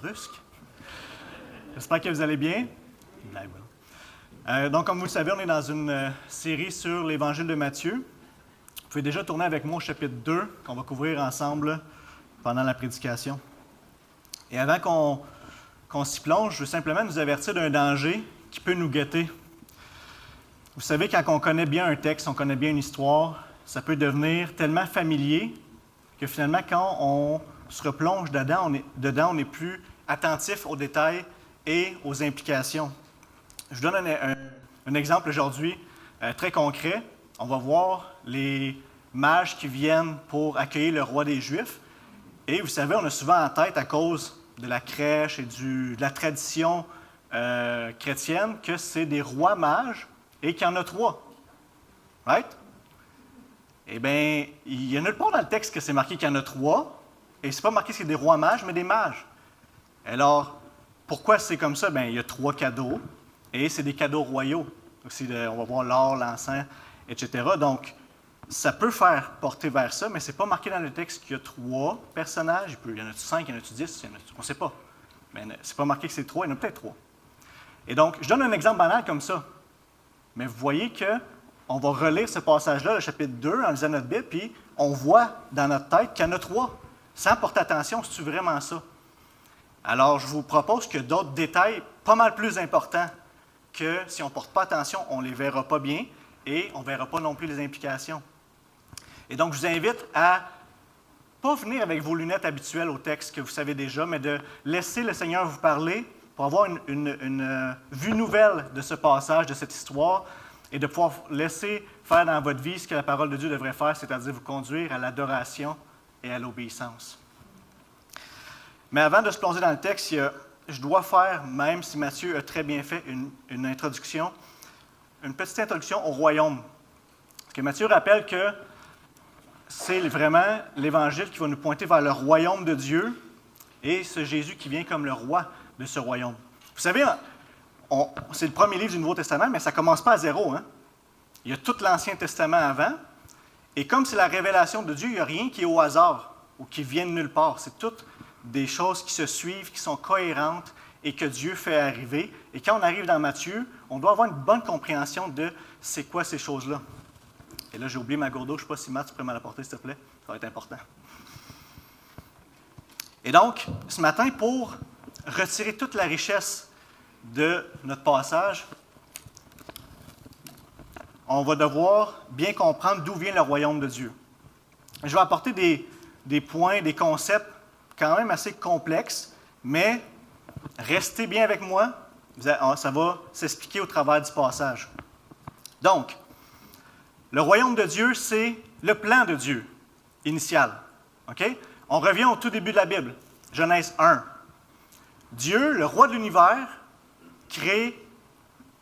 brusque. J'espère que vous allez bien. Donc, comme vous le savez, on est dans une série sur l'Évangile de Matthieu. Vous pouvez déjà tourner avec moi au chapitre 2, qu'on va couvrir ensemble pendant la prédication. Et avant qu'on s'y plonge, je veux simplement nous avertir d'un danger qui peut nous guetter. Vous savez, quand on connaît bien un texte, on connaît bien une histoire, ça peut devenir tellement familier que finalement, quand on se replonge dedans, on n'est plus attentif aux détails et aux implications. Je vous donne un exemple aujourd'hui très concret. On va voir les mages qui viennent pour accueillir le roi des Juifs. Et vous savez, on a souvent en tête, à cause de la crèche et de la tradition chrétienne, que c'est des rois mages et qu'il y en a 3. Right? Eh bien, il y a nulle part dans le texte que c'est marqué qu'il y en a 3. Et ce n'est pas marqué que c'est des rois mages, mais des mages. Alors, pourquoi c'est comme ça? Bien, il y a 3 cadeaux. Et c'est des cadeaux royaux. On va voir l'or, l'encens, etc. Donc, ça peut faire porter vers ça, mais ce n'est pas marqué dans le texte qu'il y a 3 personnages. Il y en a 5, il y en a 10, on ne sait pas. Mais ce n'est pas marqué que c'est 3, il y en a peut-être 3. Et donc, je donne un exemple banal comme ça. Mais vous voyez qu'on va relire ce passage-là, le chapitre 2, en lisant notre Bible, puis on voit dans notre tête qu'il y en a 3. Sans porter attention, c'est-tu vraiment ça? Alors, je vous propose que d'autres détails pas mal plus importants que si on ne porte pas attention, on ne les verra pas bien et on ne verra pas non plus les implications. Et donc, je vous invite à pas venir avec vos lunettes habituelles au texte que vous savez déjà, mais de laisser le Seigneur vous parler pour avoir une vue nouvelle de ce passage, de cette histoire, et de pouvoir laisser faire dans votre vie ce que la parole de Dieu devrait faire, c'est-à-dire vous conduire à l'adoration et à l'obéissance. Mais avant de se plonger dans le texte, je dois faire, même si Matthieu a très bien fait une introduction, une petite introduction au royaume. Parce que Matthieu rappelle que c'est vraiment l'Évangile qui va nous pointer vers le royaume de Dieu et ce Jésus qui vient comme le roi de ce royaume. Vous savez, c'est le premier livre du Nouveau Testament, mais ça ne commence pas à zéro. Hein? Il y a tout l'Ancien Testament avant. Et comme c'est la révélation de Dieu, il n'y a rien qui est au hasard ou qui vient de nulle part. C'est toutes des choses qui se suivent, qui sont cohérentes et que Dieu fait arriver. Et quand on arrive dans Matthieu, on doit avoir une bonne compréhension de c'est quoi ces choses-là. Et là, j'ai oublié ma gourde d'eau. Je ne sais pas si Matt, tu pourrais me l'apporter, s'il te plaît. Ça va être important. Et donc, ce matin, pour retirer toute la richesse de notre passage, on va devoir bien comprendre d'où vient le royaume de Dieu. Je vais apporter des points, des concepts quand même assez complexes, mais restez bien avec moi, ça va s'expliquer au travers du passage. Donc, le royaume de Dieu, c'est le plan de Dieu initial. Okay? On revient au tout début de la Bible, Genèse 1. Dieu, le roi de l'univers, crée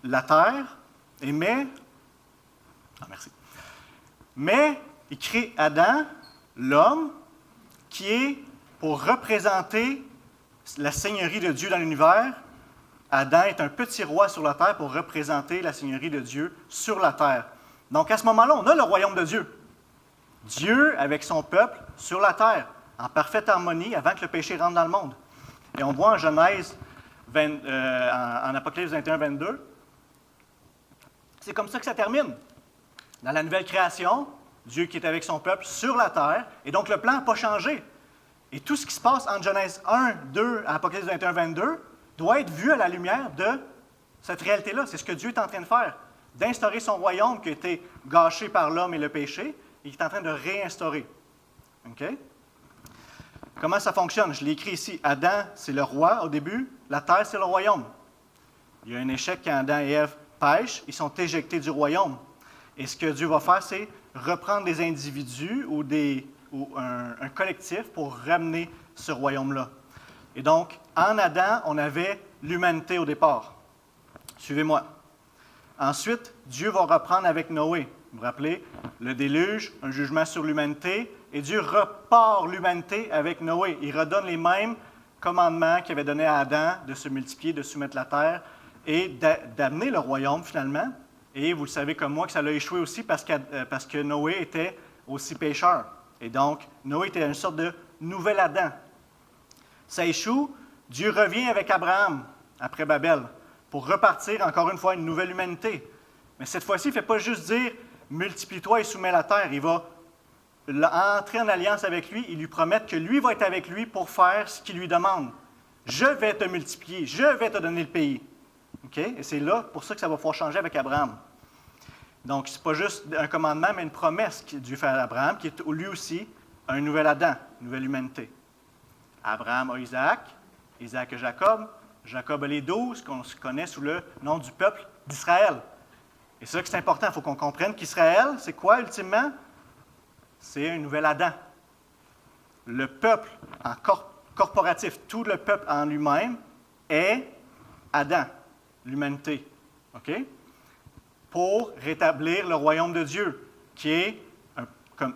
la terre et mais il crée Adam, l'homme, qui est pour représenter la seigneurie de Dieu dans l'univers. Adam est un petit roi sur la terre pour représenter la seigneurie de Dieu sur la terre. Donc, à ce moment-là, on a le royaume de Dieu. Dieu avec son peuple sur la terre, en parfaite harmonie avant que le péché rentre dans le monde. Et on voit en Genèse, en Apocalypse 21-22, c'est comme ça que ça termine. Dans la nouvelle création, Dieu qui est avec son peuple sur la terre, et donc le plan n'a pas changé. Et tout ce qui se passe entre Genèse 1, 2, à Apocalypse 21-22 doit être vu à la lumière de cette réalité-là. C'est ce que Dieu est en train de faire, d'instaurer son royaume qui a été gâché par l'homme et le péché, et qui est en train de réinstaurer. OK? Comment ça fonctionne? Je l'ai écrit ici. Adam, c'est le roi au début. La terre, c'est le royaume. Il y a un échec quand Adam et Ève pêchent. Ils sont éjectés du royaume. Et ce que Dieu va faire, c'est reprendre des individus ou un collectif pour ramener ce royaume-là. Et donc, en Adam, on avait l'humanité au départ. Suivez-moi. Ensuite, Dieu va reprendre avec Noé. Vous vous rappelez, le déluge, un jugement sur l'humanité, et Dieu repart l'humanité avec Noé. Il redonne les mêmes commandements qu'il avait donnés à Adam, de se multiplier, de soumettre la terre, et d'amener le royaume finalement. Et vous le savez comme moi que ça l'a échoué aussi parce que Noé était aussi pécheur. Et donc, Noé était une sorte de nouvel Adam. Ça échoue, Dieu revient avec Abraham après Babel pour repartir encore une fois une nouvelle humanité. Mais cette fois-ci, il ne fait pas juste dire « multiplie-toi et soumets la terre ». Il va entrer en alliance avec lui, il lui promet que lui va être avec lui pour faire ce qu'il lui demande. Je vais te multiplier, je vais te donner le pays. Okay? Et c'est là, pour ça que ça va pouvoir changer avec Abraham. Donc, ce n'est pas juste un commandement, mais une promesse que Dieu fait à Abraham, qui est lui aussi un nouvel Adam, une nouvelle humanité. Abraham a Isaac, Isaac a Jacob, Jacob a les 12, qu'on se connaît sous le nom du peuple d'Israël. Et c'est ça que c'est important, il faut qu'on comprenne qu'Israël, c'est quoi ultimement? C'est un nouvel Adam. Le peuple en corporatif, tout le peuple en lui-même est Adam, l'humanité. OK? Pour rétablir le royaume de Dieu, qui est, comme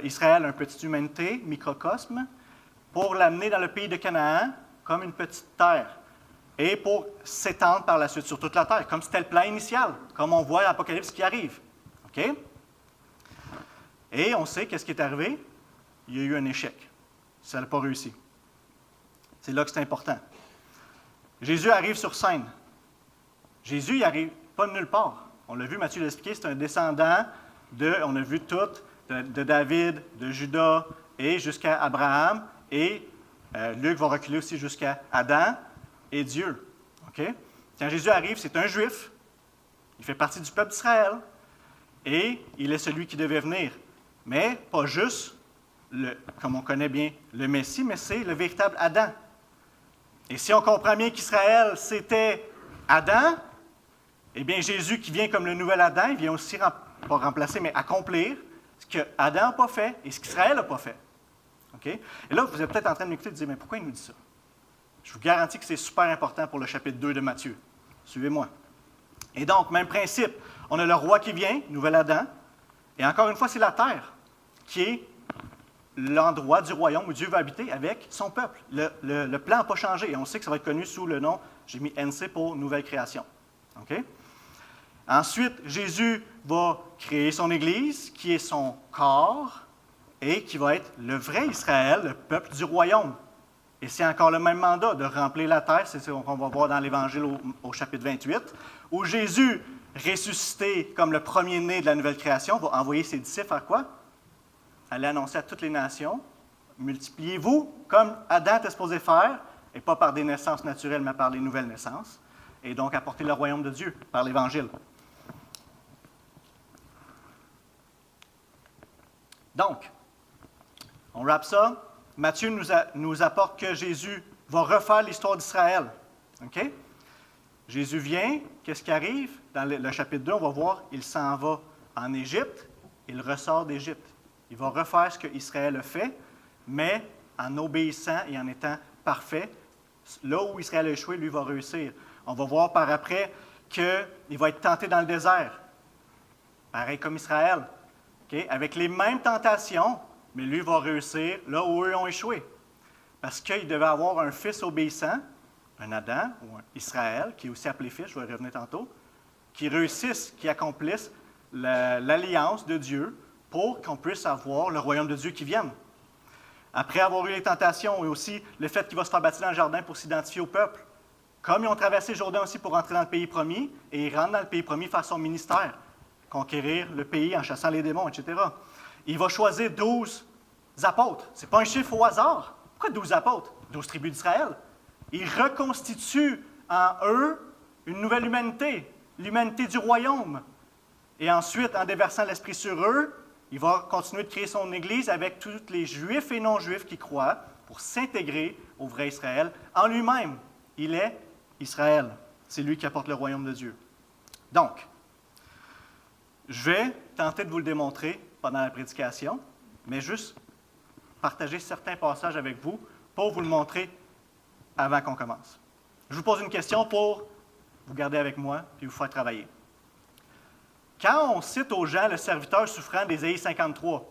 Israël, une petite humanité, microcosme, pour l'amener dans le pays de Canaan comme une petite terre, et pour s'étendre par la suite sur toute la terre, comme c'était le plan initial, comme on voit l'Apocalypse qui arrive. OK? Et on sait qu'est-ce qui est arrivé? Il y a eu un échec. Ça n'a pas réussi. C'est là que c'est important. Jésus arrive sur scène. Jésus, il n'arrive pas de nulle part. On l'a vu, Matthieu l'a expliqué, c'est un descendant on a vu tout, de David, de Judas et jusqu'à Abraham. Et Luc va reculer aussi jusqu'à Adam et Dieu. Okay? Quand Jésus arrive, c'est un Juif. Il fait partie du peuple d'Israël. Et il est celui qui devait venir. Mais pas juste, comme on connaît bien, le Messie, mais c'est le véritable Adam. Et si on comprend bien qu'Israël, c'était Adam, eh bien Jésus qui vient comme le nouvel Adam, il vient aussi, pas remplacer, mais accomplir ce que Adam n'a pas fait et ce qu'Israël n'a pas fait. Okay? Et là, vous êtes peut-être en train de m'écouter et de dire, mais pourquoi il nous dit ça? Je vous garantis que c'est super important pour le chapitre 2 de Matthieu. Suivez-moi. Et donc, même principe, on a le roi qui vient, nouvel Adam, et encore une fois, c'est la terre qui est l'endroit du royaume où Dieu va habiter avec son peuple. Le plan n'a pas changé, et on sait que ça va être connu sous le nom, j'ai mis NC pour Nouvelle Création. Okay? Ensuite, Jésus va créer son Église, qui est son corps, et qui va être le vrai Israël, le peuple du royaume. Et c'est encore le même mandat de remplir la terre, c'est ce qu'on va voir dans l'Évangile au chapitre 28, où Jésus, ressuscité comme le premier-né de la nouvelle création, va envoyer ses disciples faire quoi? Aller annoncer à toutes les nations, multipliez-vous comme Adam était supposé faire, et pas par des naissances naturelles, mais par les nouvelles naissances, et donc apporter le royaume de Dieu par l'Évangile. Donc, on wrap ça. Matthieu nous apporte que Jésus va refaire l'histoire d'Israël. OK? Jésus vient, qu'est-ce qui arrive? Dans le chapitre 2, on va voir, il s'en va en Égypte, il ressort d'Égypte. Il va refaire ce qu'Israël a fait, mais en obéissant et en étant parfait. Là où Israël a échoué, lui va réussir. On va voir par après qu'il va être tenté dans le désert, pareil comme Israël, okay? Avec les mêmes tentations, mais lui va réussir là où eux ont échoué. Parce qu'il devait avoir un fils obéissant, un Adam ou un Israël, qui est aussi appelé fils, je vais y revenir tantôt, qui réussisse, qui accomplisse l'alliance de Dieu pour qu'on puisse avoir le royaume de Dieu qui vienne. Après avoir eu les tentations et aussi le fait qu'il va se faire baptiser dans le jardin pour s'identifier au peuple, comme ils ont traversé le Jourdain aussi pour rentrer dans le pays promis, et il rentre dans le pays promis faire son ministère, conquérir le pays en chassant les démons, etc. Il va choisir 12 apôtres. Ce n'est pas un chiffre au hasard. Pourquoi 12 apôtres? 12 tribus d'Israël. Il reconstitue en eux une nouvelle humanité, l'humanité du royaume. Et ensuite, en déversant l'Esprit sur eux, il va continuer de créer son Église avec tous les Juifs et non-Juifs qui croient pour s'intégrer au vrai Israël en lui-même. Il est Israël. C'est lui qui apporte le royaume de Dieu. Donc, je vais tenter de vous le démontrer pendant la prédication, mais juste partager certains passages avec vous pour vous le montrer avant qu'on commence. Je vous pose une question pour vous garder avec moi et vous faire travailler. Quand on cite aux gens le serviteur souffrant d'Ésaïe 53,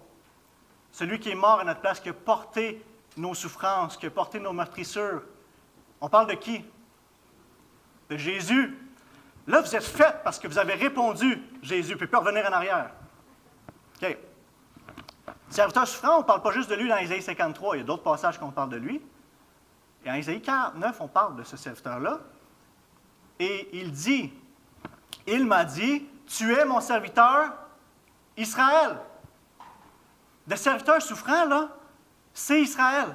celui qui est mort à notre place, qui a porté nos souffrances, qui a porté nos meurtrissures, on parle de qui? De Jésus. Là, vous êtes fait parce que vous avez répondu Jésus, puis pas revenir en arrière. OK. Serviteur souffrant, on ne parle pas juste de lui dans Ésaïe 53, il y a d'autres passages qu'on parle de lui. Et en Isaïe 49, on parle de ce serviteur-là. Et il dit, il m'a dit, tu es mon serviteur Israël. Le serviteur souffrant, là, c'est Israël.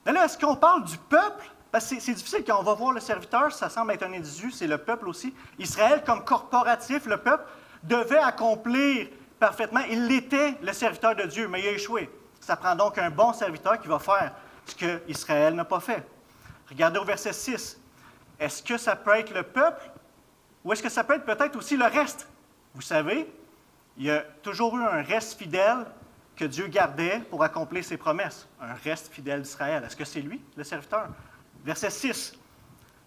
Mais là, est-ce qu'on parle du peuple? Parce que c'est difficile quand on va voir le serviteur, ça semble être un individu, c'est le peuple aussi. Israël, comme corporatif, le peuple devait accomplir parfaitement. Il était le serviteur de Dieu, mais il a échoué. Ça prend donc un bon serviteur qui va faire ce qu'Israël n'a pas fait. Regardez au verset 6. Est-ce que ça peut être le peuple ou est-ce que ça peut être peut-être aussi le reste? Vous savez, il y a toujours eu un reste fidèle que Dieu gardait pour accomplir ses promesses. Un reste fidèle d'Israël. Est-ce que c'est lui, le serviteur? Verset 6.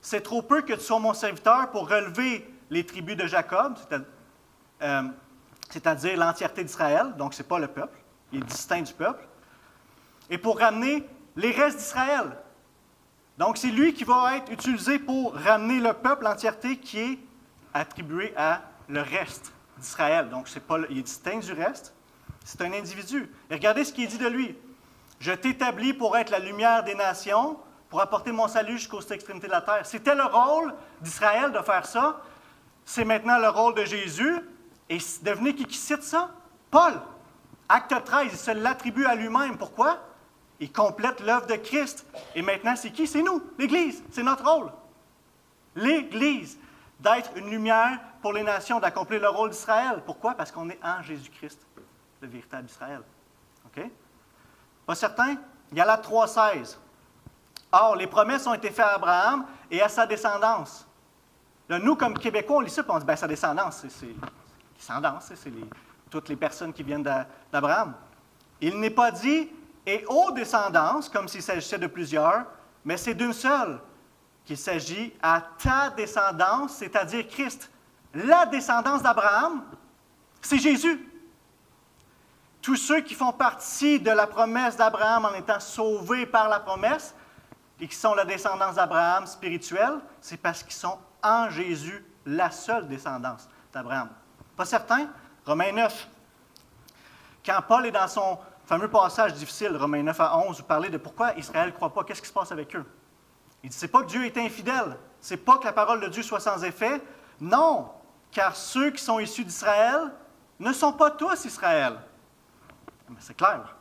C'est trop peu que tu sois mon serviteur pour relever les tribus de Jacob, c'est-à-dire l'entièreté d'Israël, donc ce n'est pas le peuple, il est distinct du peuple, et pour ramener les restes d'Israël. Donc c'est lui qui va être utilisé pour ramener le peuple, l'entièreté, qui est attribué à le reste d'Israël. Donc il est distinct du reste, c'est un individu. Et regardez ce qu'il dit de lui. « Je t'établis pour être la lumière des nations, pour apporter mon salut jusqu'aux extrémités de la terre. » C'était le rôle d'Israël de faire ça. C'est maintenant le rôle de Jésus. Et devinez qui cite ça? Paul. Acte 13, il se l'attribue à lui-même. Pourquoi? Il complète l'œuvre de Christ. Et maintenant, c'est qui? C'est nous, l'Église. C'est notre rôle. L'Église, d'être une lumière pour les nations, d'accomplir le rôle d'Israël. Pourquoi? Parce qu'on est en Jésus-Christ, le véritable Israël. OK? Pas certain? Galates 3,16. Or, les promesses ont été faites à Abraham et à sa descendance. Là, nous, comme Québécois, on lit ça et on dit, bien, sa descendance, c'est toutes les personnes qui viennent d'Abraham. Il n'est pas dit « et aux descendances », comme s'il s'agissait de plusieurs, mais c'est d'une seule qu'il s'agit à ta descendance, c'est-à-dire Christ. La descendance d'Abraham, c'est Jésus. Tous ceux qui font partie de la promesse d'Abraham en étant sauvés par la promesse et qui sont la descendance d'Abraham spirituelle, c'est parce qu'ils sont en Jésus, la seule descendance d'Abraham. Pas certain? Romains 9. Quand Paul est dans son fameux passage difficile, Romains 9 à 11, vous parlez de pourquoi Israël ne croit pas, qu'est-ce qui se passe avec eux? Il dit, c'est pas que Dieu est infidèle, c'est pas que la parole de Dieu soit sans effet, non, car ceux qui sont issus d'Israël ne sont pas tous Israël. Mais c'est clair.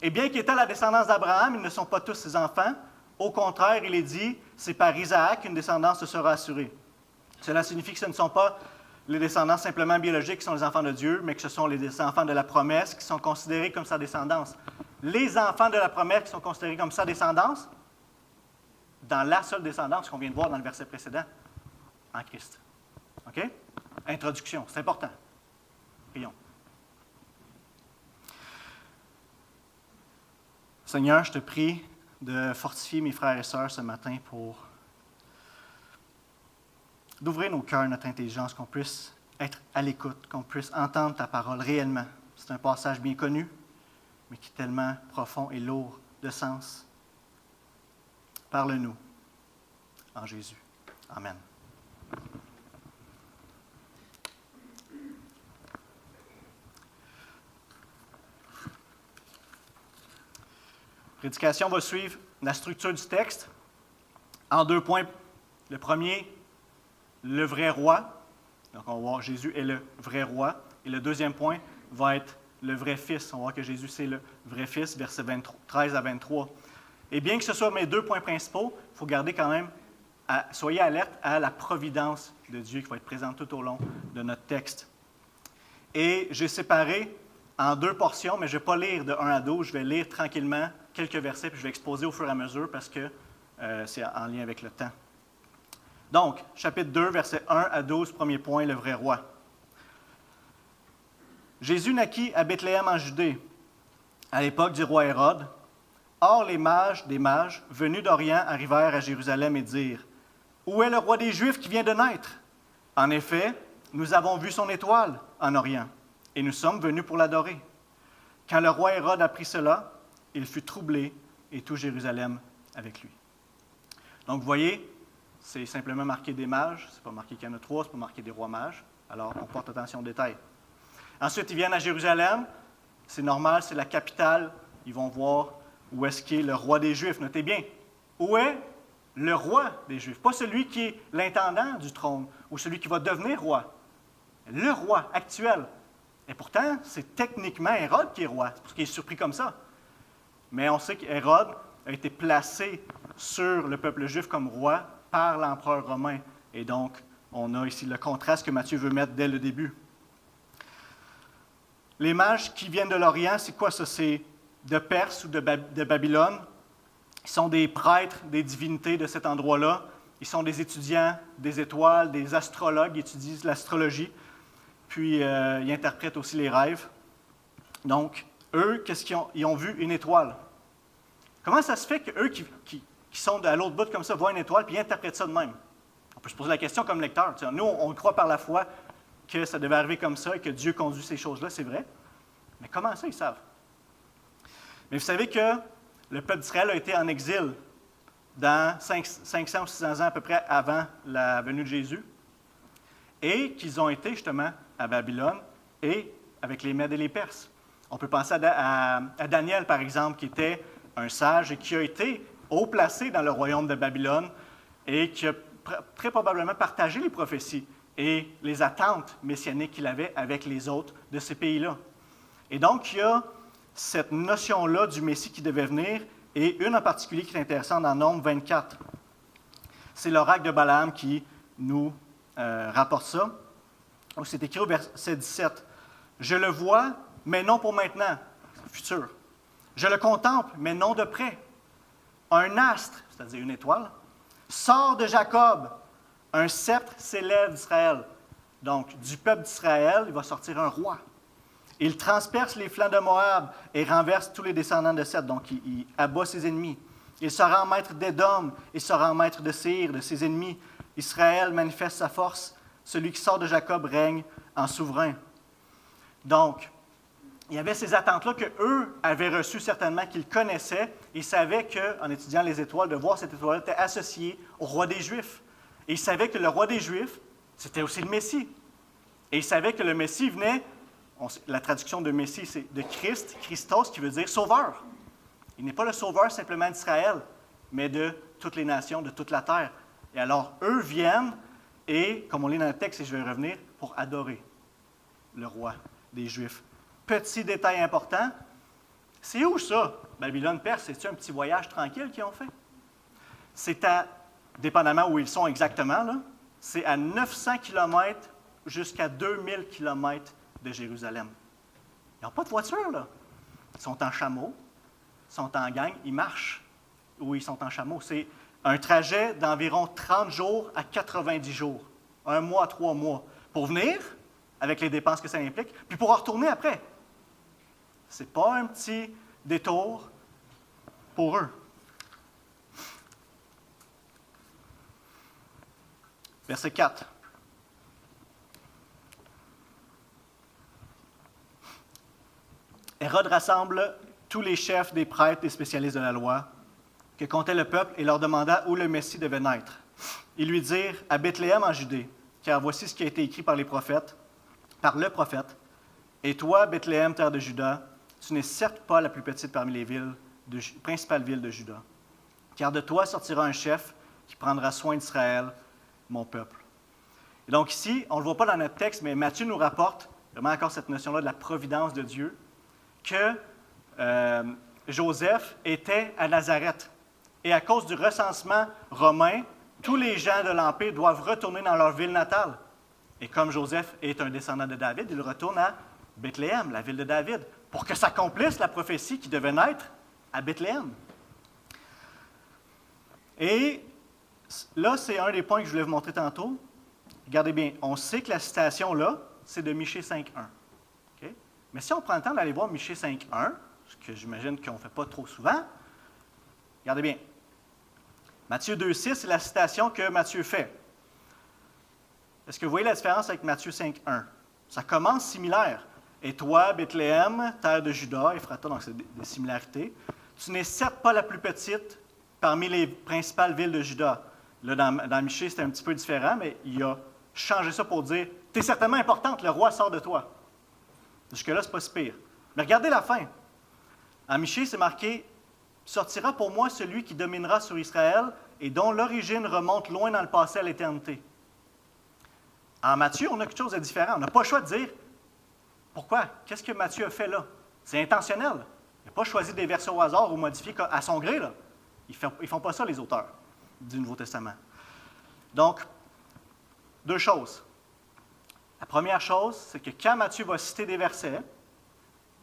Et bien qu'ils étaient la descendance d'Abraham, ils ne sont pas tous ses enfants. Au contraire, il est dit, c'est par Isaac qu'une descendance se sera assurée. Cela signifie que ce ne sont pas les descendants simplement biologiques qui sont les enfants de Dieu, mais que ce sont les enfants de la promesse qui sont considérés comme sa descendance. Les enfants de la promesse qui sont considérés comme sa descendance, dans la seule descendance qu'on vient de voir dans le verset précédent, en Christ. OK? Introduction, c'est important. Prions. Seigneur, je te prie de fortifier mes frères et sœurs ce matin pour d'ouvrir nos cœurs, notre intelligence, qu'on puisse être à l'écoute, qu'on puisse entendre ta parole réellement. C'est un passage bien connu, mais qui est tellement profond et lourd de sens. Parle-nous en Jésus. Amen. La prédication va suivre la structure du texte en 2 points. Le premier, le vrai roi. Donc, on va voir Jésus est le vrai roi. Et le deuxième point va être le vrai fils. On va voir que Jésus, c'est le vrai fils, versets 13 à 23. Et bien que ce soit mes 2 points principaux, il faut garder quand même, soyez alerte à la providence de Dieu qui va être présente tout au long de notre texte. Et j'ai séparé en 2 portions, mais je ne vais pas lire de 1 à 12, je vais lire tranquillement quelques versets, puis je vais exposer au fur et à mesure parce que c'est en lien avec le temps. Donc, chapitre 2, versets 1 à 12, premier point, le vrai roi. Jésus naquit à Bethléem en Judée, à l'époque du roi Hérode. Or, les mages des mages, venus d'Orient, arrivèrent à Jérusalem et dirent, « Où est le roi des Juifs qui vient de naître? En effet, nous avons vu son étoile en Orient, et nous sommes venus pour l'adorer. » Quand le roi Hérode apprit cela, il fut troublé, et tout Jérusalem avec lui. Donc, vous voyez, c'est simplement marqué des mages, ce n'est pas marqué qu'il y en a 3, ce n'est pas marqué des rois mages. Alors, on porte attention aux détails. Ensuite, ils viennent à Jérusalem. C'est normal, c'est la capitale. Ils vont voir où est-ce qu'est le roi des Juifs. Notez bien, Où est le roi des Juifs? Pas celui qui est l'intendant du trône ou celui qui va devenir roi. Le roi actuel. Et pourtant, c'est techniquement Hérode qui est roi. C'est pour qu'il est surpris comme ça. Mais on sait qu'Hérode a été placé sur le peuple juif comme roi par l'empereur romain. Et donc, on a ici le contraste que Matthieu veut mettre dès le début. Les mages qui viennent de l'Orient, c'est quoi ça? C'est de Perse ou de Babylone. Ils sont des prêtres, des divinités de cet endroit-là. Ils sont des étudiants des étoiles, des astrologues, ils étudient l'astrologie. Puis, ils interprètent aussi les rêves. Donc, eux, qu'est-ce qu'ils ont? Ils ont vu une étoile. Comment ça se fait qu'eux qui sont à l'autre bout comme ça voient une étoile puis ils interprètent ça de même? On peut se poser la question comme lecteur. Nous, on croit par la foi que ça devait arriver comme ça et que Dieu conduit ces choses-là, c'est vrai. Mais comment ça, ils savent? Mais vous savez que le peuple d'Israël a été en exil dans 500 ou 600 ans à peu près avant la venue de Jésus et qu'ils ont été justement à Babylone et avec les Mèdes et les Perses. On peut penser à Daniel, par exemple, qui était un sage et qui a été haut placé dans le royaume de Babylone et qui a très probablement partagé les prophéties et les attentes messianiques qu'il avait avec les autres de ces pays-là. Et donc, il y a cette notion-là du Messie qui devait venir, et une en particulier qui est intéressante dans Nombre 24. C'est l'oracle de Balaam qui nous rapporte ça. C'est écrit au verset 17. « Je le vois, mais non pour maintenant, futur. Je le contemple, mais non de près. Un astre, c'est-à-dire une étoile, sort de Jacob. Un sceptre s'élève d'Israël. » Donc, du peuple d'Israël, il va sortir un roi. Il transperce les flancs de Moab et renverse tous les descendants de Seth. Donc, il abat ses ennemis. Il se rend maître d'Édom et se rend maître de Séir, de ses ennemis. Israël manifeste sa force. Celui qui sort de Jacob règne en souverain. Donc, il y avait ces attentes-là qu'eux avaient reçues certainement, qu'ils connaissaient. Ils savaient qu'en étudiant les étoiles, de voir cette étoile était associée au roi des Juifs. Et ils savaient que le roi des Juifs, c'était aussi le Messie. Et ils savaient que le Messie venait, la traduction de Messie, c'est de Christ, Christos, qui veut dire sauveur. Il n'est pas le sauveur simplement d'Israël, mais de toutes les nations, de toute la terre. Et alors, eux viennent, et, comme on lit dans le texte, et je vais y revenir, pour adorer le roi des Juifs. Petit détail important, c'est où ça, Babylone-Perse? C'est-tu un petit voyage tranquille qu'ils ont fait? C'est dépendamment où ils sont exactement, là, c'est à 900 km jusqu'à 2000 km de Jérusalem. Ils n'ont pas de voiture, là. Ils sont en chameau, ils sont en gang, ils marchent. Oui, ils sont en chameau. C'est un trajet d'environ 30 jours à 90 jours. 1 mois à 3 mois. Pour venir, avec les dépenses que ça implique, puis pour en retourner après. Ce n'est pas un petit détour pour eux. Verset 4. Hérode rassemble tous les chefs des prêtres et spécialistes de la loi que comptait le peuple et leur demanda où le Messie devait naître. Ils lui dirent « À Bethléem en Judée, car voici ce qui a été écrit par le prophète. Et toi, Bethléem, terre de Juda, tu n'es certes pas la plus petite parmi les principales villes de Juda, car de toi sortira un chef qui prendra soin d'Israël, mon peuple. » Et donc ici, on ne le voit pas dans notre texte, mais Matthieu nous rapporte vraiment encore cette notion-là de la providence de Dieu, que Joseph était à Nazareth. Et à cause du recensement romain, tous les gens de l'Empire doivent retourner dans leur ville natale. Et comme Joseph est un descendant de David, il retourne à Bethléem, la ville de David, pour que s'accomplisse la prophétie qui devait naître à Bethléem. Et là, c'est un des points que je voulais vous montrer tantôt. Regardez bien, on sait que la citation là, c'est de Michée 5.1. Okay? Mais si on prend le temps d'aller voir Michée 5.1, ce que j'imagine qu'on ne fait pas trop souvent, regardez bien. Matthieu 2.6, c'est la citation que Matthieu fait. Est-ce que vous voyez la différence avec Matthieu 5.1? Ça commence similaire. Et toi, Bethléem, terre de Juda, Ephrata, donc c'est des similarités. Tu n'es certes pas la plus petite parmi les principales villes de Juda. Là, dans Michée, c'était un petit peu différent, mais il a changé ça pour dire « Tu es certainement importante, le roi sort de toi. » Jusque-là, ce n'est pas si pire. Mais regardez la fin. En Michée, c'est marqué sortira pour moi celui qui dominera sur Israël et dont l'origine remonte loin dans le passé à l'éternité. En Matthieu, on a quelque chose de différent. On n'a pas le choix de dire pourquoi. Qu'est-ce que Matthieu a fait là? C'est intentionnel. Il n'a pas choisi des versets au hasard ou modifiés à son gré. Là. Ils ne font pas ça, les auteurs du Nouveau Testament. Donc, deux choses. La première chose, c'est que quand Matthieu va citer des versets,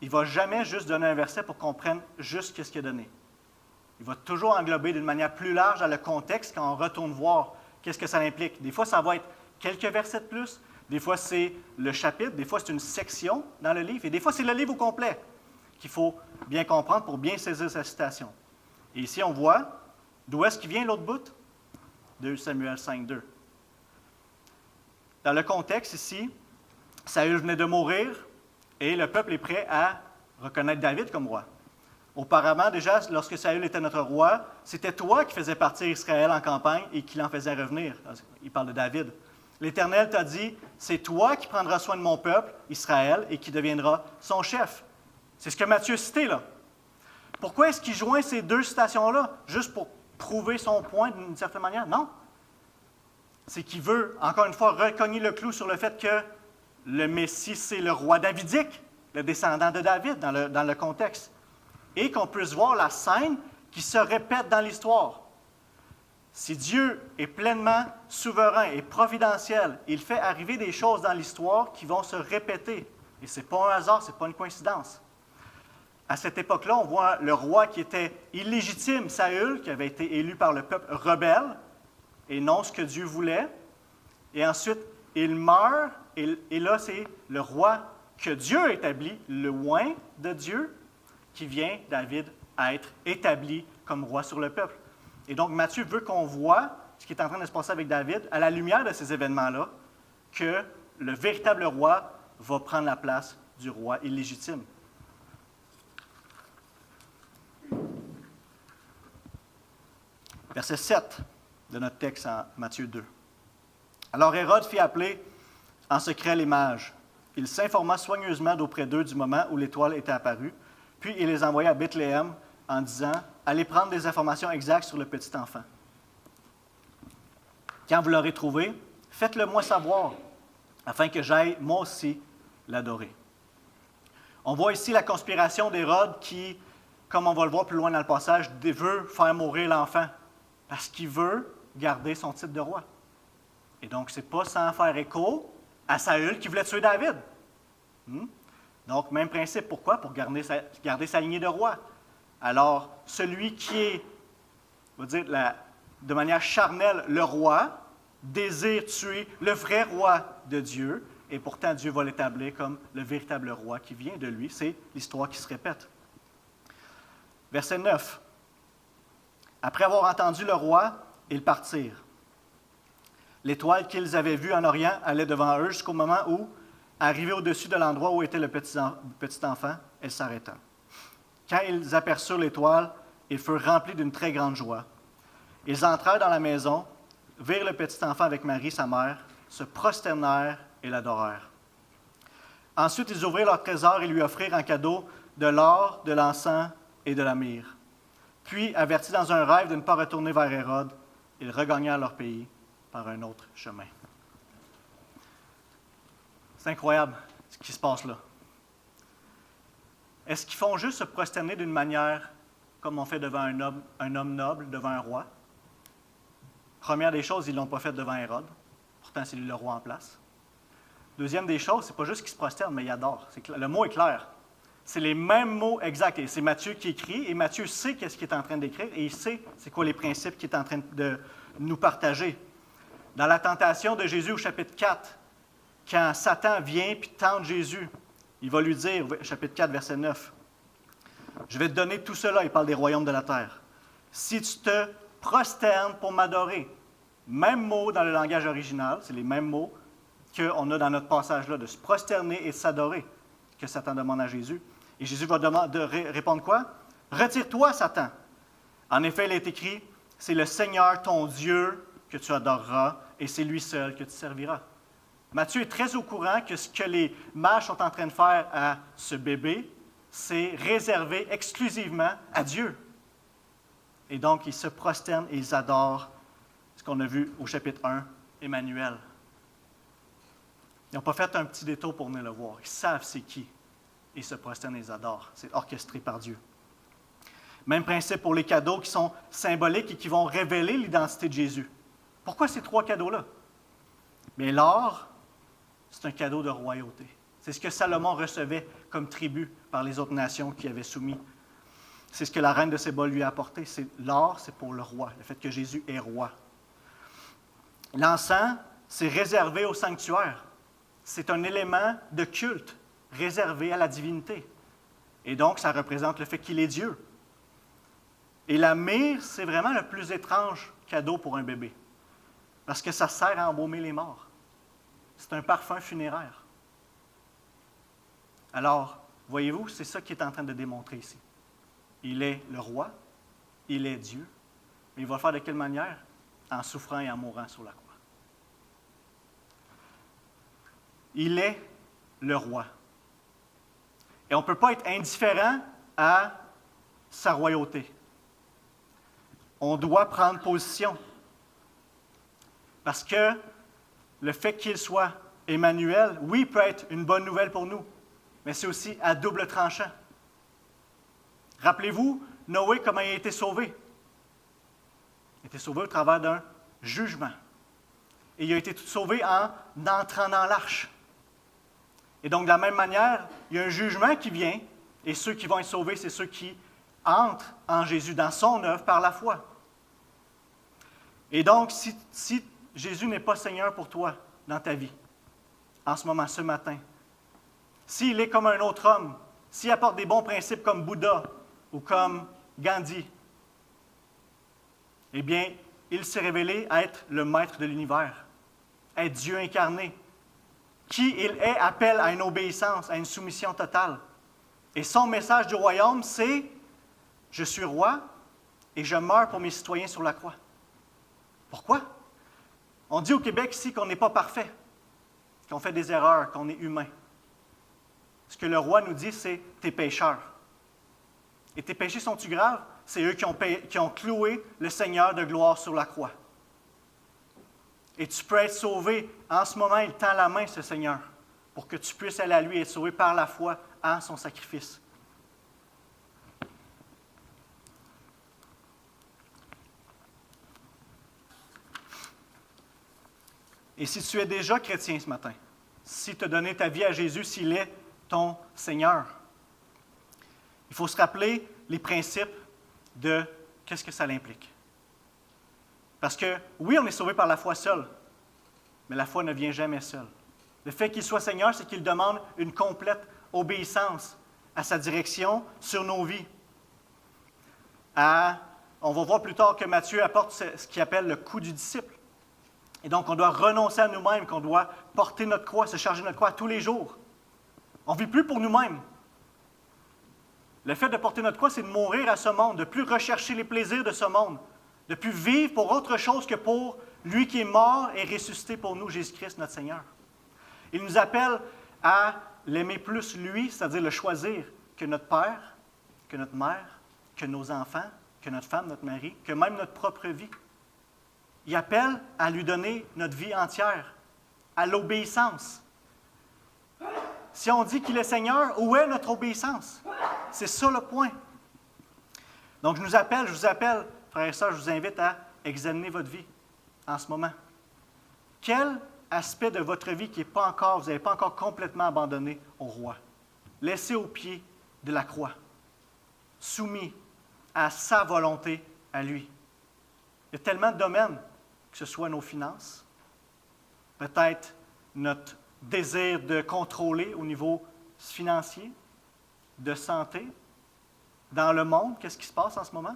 il ne va jamais juste donner un verset pour qu'on comprenne juste ce qu'il a donné. Il va toujours englober d'une manière plus large dans le contexte quand on retourne voir qu'est-ce que ça implique. Des fois, ça va être quelques versets de plus. Des fois, c'est le chapitre. Des fois, c'est une section dans le livre. Et des fois, c'est le livre au complet qu'il faut bien comprendre pour bien saisir sa citation. Et ici, on voit d'où est-ce qu'il vient l'autre bout? 2 Samuel 5, 2. Dans le contexte ici, Saül venait de mourir et le peuple est prêt à reconnaître David comme roi. Auparavant, déjà, lorsque Saül était notre roi, c'était toi qui faisais partir Israël en campagne et qui l'en faisait revenir. Il parle de David. L'Éternel t'a dit, c'est toi qui prendras soin de mon peuple, Israël, et qui deviendra son chef. C'est ce que Matthieu citait là. Pourquoi est-ce qu'il joint ces deux citations-là? Juste pour prouver son point d'une certaine manière? Non. C'est qu'il veut, encore une fois, recogner le clou sur le fait que le Messie, c'est le roi davidique, le descendant de David dans le contexte. Et qu'on puisse voir la scène qui se répète dans l'histoire. Si Dieu est pleinement souverain et providentiel, il fait arriver des choses dans l'histoire qui vont se répéter. Et ce n'est pas un hasard, ce n'est pas une coïncidence. À cette époque-là, on voit le roi qui était illégitime, Saül, qui avait été élu par le peuple rebelle, et non ce que Dieu voulait. Et ensuite, il meurt, et là, c'est le roi que Dieu a établi, le oint de Dieu, qui vient, David, à être établi comme roi sur le peuple. Et donc, Matthieu veut qu'on voit ce qui est en train de se passer avec David, à la lumière de ces événements-là, que le véritable roi va prendre la place du roi illégitime. Verset 7 de notre texte en Matthieu 2. Alors Hérode fit appeler en secret les mages. Il s'informa soigneusement d'auprès d'eux du moment où l'étoile était apparue, puis il les envoya à Bethléem en disant « Allez prendre des informations exactes sur le petit enfant. Quand vous l'aurez trouvé, faites-le moi savoir, afin que j'aille moi aussi l'adorer. » On voit ici la conspiration d'Hérode qui, comme on va le voir plus loin dans le passage, veut faire mourir l'enfant parce qu'il veut garder son titre de roi. Et donc, ce n'est pas sans faire écho à Saül qui voulait tuer David. Donc, même principe. Pourquoi? Pour garder sa lignée de roi. Alors, celui qui est, on va dire, de manière charnelle, le roi, désire tuer le vrai roi de Dieu, et pourtant Dieu va l'établir comme le véritable roi qui vient de lui. C'est l'histoire qui se répète. Verset 9. Après avoir entendu le roi, ils partirent. L'étoile qu'ils avaient vue en Orient allait devant eux jusqu'au moment où, arrivée au-dessus de l'endroit où était le petit enfant, elle s'arrêta. Quand ils aperçurent l'étoile, ils furent remplis d'une très grande joie. Ils entrèrent dans la maison, virent le petit enfant avec Marie, sa mère, se prosternèrent et l'adorèrent. Ensuite, ils ouvrirent leur trésor et lui offrirent en cadeau de l'or, de l'encens et de la myrrhe. Puis, avertis dans un rêve de ne pas retourner vers Hérode, ils regagnèrent leur pays par un autre chemin. C'est incroyable ce qui se passe là. Est-ce qu'ils font juste se prosterner d'une manière comme on fait devant un homme noble, devant un roi? Première des choses, ils ne l'ont pas fait devant Hérode. Pourtant, c'est lui le roi en place. Deuxième des choses, ce n'est pas juste qu'ils se prosternent, mais ils adorent. Le mot est clair. C'est les mêmes mots exacts. Et c'est Matthieu qui écrit, et Matthieu sait qu'est-ce qu'il est en train d'écrire, et il sait c'est quoi les principes qu'il est en train de nous partager. Dans la tentation de Jésus au chapitre 4, quand Satan vient et tente Jésus, il va lui dire, chapitre 4, verset 9, « Je vais te donner tout cela, il parle des royaumes de la terre, si tu te prosternes pour m'adorer. » Même mot dans le langage original, c'est les mêmes mots qu'on a dans notre passage-là, de se prosterner et de s'adorer, que Satan demande à Jésus. Et Jésus va répondre quoi? « Retire-toi, Satan. » En effet, il est écrit, « C'est le Seigneur, ton Dieu, que tu adoreras, et c'est lui seul que tu serviras. » Matthieu est très au courant que ce que les mages sont en train de faire à ce bébé, c'est réservé exclusivement à Dieu. Et donc, ils se prosternent et ils adorent ce qu'on a vu au chapitre 1, Emmanuel. Ils n'ont pas fait un petit détour pour venir le voir. Ils savent c'est qui. Ils se prosternent et ils adorent. C'est orchestré par Dieu. Même principe pour les cadeaux qui sont symboliques et qui vont révéler l'identité de Jésus. Pourquoi ces 3 cadeaux-là? Bien, l'or, c'est un cadeau de royauté. C'est ce que Salomon recevait comme tribut par les autres nations qui avaient soumis. C'est ce que la reine de Séba lui a apporté. L'or, c'est pour le roi, le fait que Jésus est roi. L'encens, c'est réservé au sanctuaire. C'est un élément de culte réservé à la divinité. Et donc, ça représente le fait qu'il est Dieu. Et la myrrhe, c'est vraiment le plus étrange cadeau pour un bébé. Parce que ça sert à embaumer les morts. C'est un parfum funéraire. Alors, voyez-vous, c'est ça qu'il est en train de démontrer ici. Il est le roi, il est Dieu, mais il va le faire de quelle manière? En souffrant et en mourant sur la croix. Il est le roi. Et on ne peut pas être indifférent à sa royauté. On doit prendre position. Parce que le fait qu'il soit Emmanuel, oui, peut être une bonne nouvelle pour nous, mais c'est aussi à double tranchant. Rappelez-vous, Noé, comment il a été sauvé? Il a été sauvé au travers d'un jugement. Et il a été sauvé en entrant dans l'arche. Et donc, de la même manière, il y a un jugement qui vient, et ceux qui vont être sauvés, c'est ceux qui entrent en Jésus, dans son œuvre, par la foi. Et donc, si Jésus n'est pas Seigneur pour toi dans ta vie, en ce moment, ce matin, s'il est comme un autre homme, s'il apporte des bons principes comme Bouddha ou comme Gandhi, eh bien, il s'est révélé être le maître de l'univers, être Dieu incarné. Qui il est appelle à une obéissance, à une soumission totale. Et son message du royaume, c'est « Je suis roi et je meurs pour mes citoyens sur la croix ». Pourquoi? On dit au Québec ici qu'on n'est pas parfait, qu'on fait des erreurs, qu'on est humain. Ce que le roi nous dit, c'est « T'es pécheur ». Et tes péchés sont-ils graves? C'est eux qui ont cloué le Seigneur de gloire sur la croix. Et tu peux être sauvé. En ce moment, il tend la main, ce Seigneur, pour que tu puisses aller à lui et être sauvé par la foi en son sacrifice. Et si tu es déjà chrétien ce matin, si tu as donné ta vie à Jésus, s'il est ton Seigneur, il faut se rappeler les principes de qu'est-ce que ça implique. Parce que, oui, on est sauvé par la foi seule, mais la foi ne vient jamais seule. Le fait qu'il soit Seigneur, c'est qu'il demande une complète obéissance à sa direction sur nos vies. On va voir plus tard que Matthieu apporte ce qu'il appelle le coup du disciple. Et donc, on doit renoncer à nous-mêmes, qu'on doit porter notre croix, se charger de notre croix tous les jours. On ne vit plus pour nous-mêmes. Le fait de porter notre croix, c'est de mourir à ce monde, de ne plus rechercher les plaisirs de ce monde, de ne plus vivre pour autre chose que pour lui qui est mort et ressuscité pour nous, Jésus-Christ, notre Seigneur. Il nous appelle à l'aimer plus lui, c'est-à-dire le choisir, que notre père, que notre mère, que nos enfants, que notre femme, notre mari, que même notre propre vie. Il appelle à lui donner notre vie entière, à l'obéissance. Si on dit qu'il est Seigneur, où est notre obéissance? C'est ça le point. Donc, je vous appelle, frères et sœurs, je vous invite à examiner votre vie en ce moment. Quel aspect de votre vie qui n'est pas encore, vous n'avez pas encore complètement abandonné au roi? Laissé au pied de la croix, soumis à sa volonté à lui. Il y a tellement de domaines, que ce soit nos finances, peut-être notre désir de contrôler au niveau financier, de santé, dans le monde, qu'est-ce qui se passe en ce moment?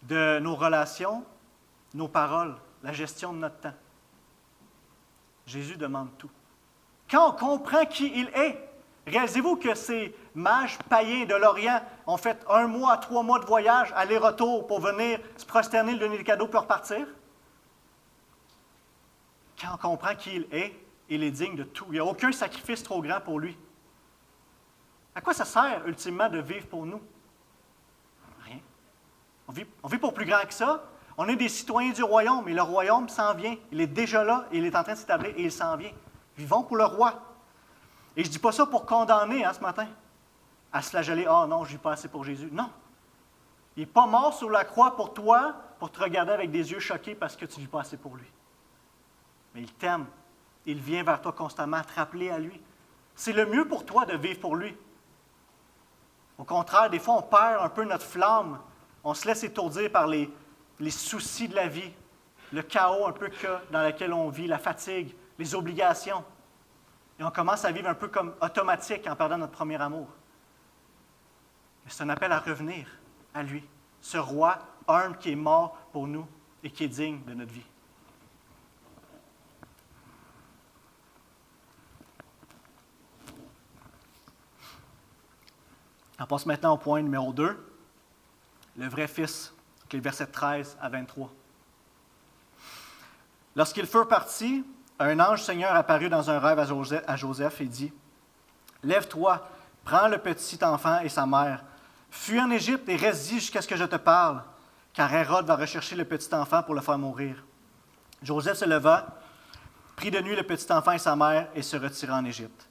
De nos relations, nos paroles, la gestion de notre temps. Jésus demande tout. Quand on comprend qui il est, réalisez-vous que ces mages païens de l'Orient ont fait 1 mois à 3 mois de voyage, aller-retour, pour venir se prosterner, lui donner des cadeaux, puis repartir? Quand on comprend qui il est digne de tout. Il n'y a aucun sacrifice trop grand pour lui. À quoi ça sert, ultimement, de vivre pour nous? Rien. On vit pour plus grand que ça. On est des citoyens du royaume et le royaume s'en vient. Il est déjà là, il est en train de s'établir et il s'en vient. Vivons pour le roi. Et je ne dis pas ça pour condamner ce matin, à se flageller. Ah non, je ne vis pas assez pour Jésus. Non. Il n'est pas mort sur la croix pour toi, pour te regarder avec des yeux choqués parce que tu ne vis pas assez pour lui. Mais il t'aime. Il vient vers toi constamment, te rappeler à lui. C'est le mieux pour toi de vivre pour lui. Au contraire, des fois, on perd un peu notre flamme. On se laisse étourdir par les soucis de la vie, le chaos un peu dans lequel on vit, la fatigue, les obligations. Et on commence à vivre un peu comme automatique en perdant notre premier amour. Mais c'est un appel à revenir à lui, ce roi humble qui est mort pour nous et qui est digne de notre vie. On passe maintenant au point numéro 2, le vrai Fils, qui est le verset 13 à 23. Lorsqu'ils furent partis, un ange Seigneur apparut dans un rêve à Joseph et dit, « Lève-toi, prends le petit enfant et sa mère, fuis en Égypte et reste-y jusqu'à ce que je te parle, car Hérode va rechercher le petit enfant pour le faire mourir. » Joseph se leva, prit de nuit le petit enfant et sa mère et se retira en Égypte.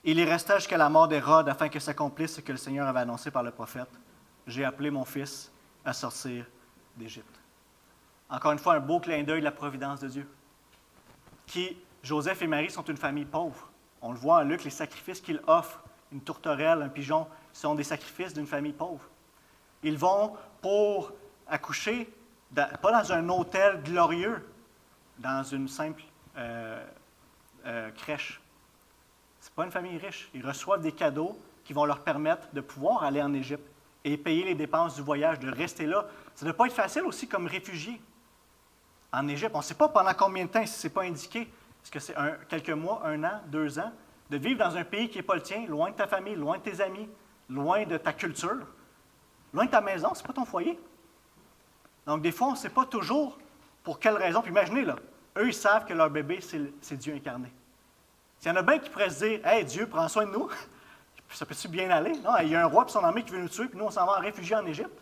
Il y resta jusqu'à la mort d'Hérode afin que s'accomplisse ce que le Seigneur avait annoncé par le prophète. « J'ai appelé mon fils à sortir d'Égypte. » Encore une fois, un beau clin d'œil de la providence de Dieu. Joseph et Marie sont une famille pauvre. On le voit en Luc, les sacrifices qu'ils offrent, une tourterelle, un pigeon, sont des sacrifices d'une famille pauvre. Ils vont pour accoucher, pas dans un hôtel glorieux, dans une simple crèche. Ce n'est pas une famille riche. Ils reçoivent des cadeaux qui vont leur permettre de pouvoir aller en Égypte et payer les dépenses du voyage, de rester là. Ça ne doit pas être facile aussi comme réfugié en Égypte. On ne sait pas pendant combien de temps, si ce n'est pas indiqué. Est-ce que c'est quelques mois, 1 an, 2 ans, de vivre dans un pays qui n'est pas le tien, loin de ta famille, loin de tes amis, loin de ta culture, loin de ta maison, ce n'est pas ton foyer. Donc, des fois, on ne sait pas toujours pour quelle raison. Puis imaginez, là, eux, ils savent que leur bébé, c'est Dieu incarné. S'il y en a bien qui pourraient se dire, « Hey, Dieu, prends soin de nous. » Ça peut-tu bien aller? Non, il y a un roi et son armée qui veut nous tuer, puis nous, on s'en va en réfugié en Égypte.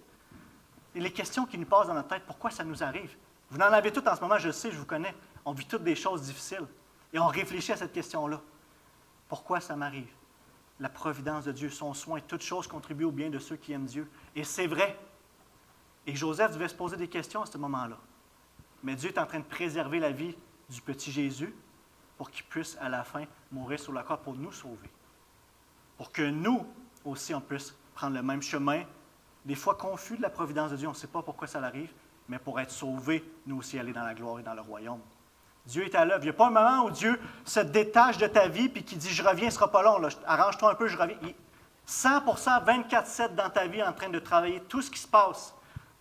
Et les questions qui nous passent dans notre tête, pourquoi ça nous arrive? Vous en avez toutes en ce moment, je le sais, je vous connais. On vit toutes des choses difficiles. Et on réfléchit à cette question-là. Pourquoi ça m'arrive? La providence de Dieu, son soin, toutes choses contribuent au bien de ceux qui aiment Dieu. Et c'est vrai. Et Joseph devait se poser des questions à ce moment-là. Mais Dieu est en train de préserver la vie du petit Jésus pour qu'il puisse, à la fin, mourir sur la croix pour nous sauver. Pour que nous aussi, on puisse prendre le même chemin, des fois confus de la providence de Dieu, on ne sait pas pourquoi ça arrive, mais pour être sauvés, nous aussi aller dans la gloire et dans le royaume. Dieu est à l'œuvre. Il n'y a pas un moment où Dieu se détache de ta vie et qui dit « Je reviens, ce ne sera pas long, là, arrange-toi un peu, je reviens. » 100%, 24/7 dans ta vie en train de travailler tout ce qui se passe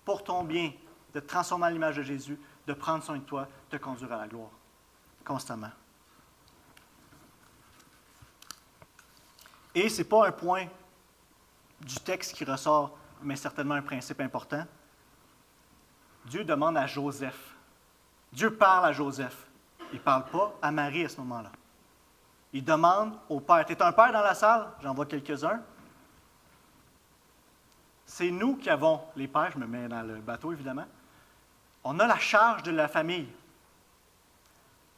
pour ton bien, de te transformer à l'image de Jésus, de prendre soin de toi, de te conduire à la gloire, constamment. Et ce n'est pas un point du texte qui ressort, mais certainement un principe important. Dieu demande à Joseph. Dieu parle à Joseph. Il ne parle pas à Marie à ce moment-là. Il demande au père. Tu es un père dans la salle? J'en vois quelques-uns. C'est nous qui avons, les pères, je me mets dans le bateau évidemment, on a la charge de la famille.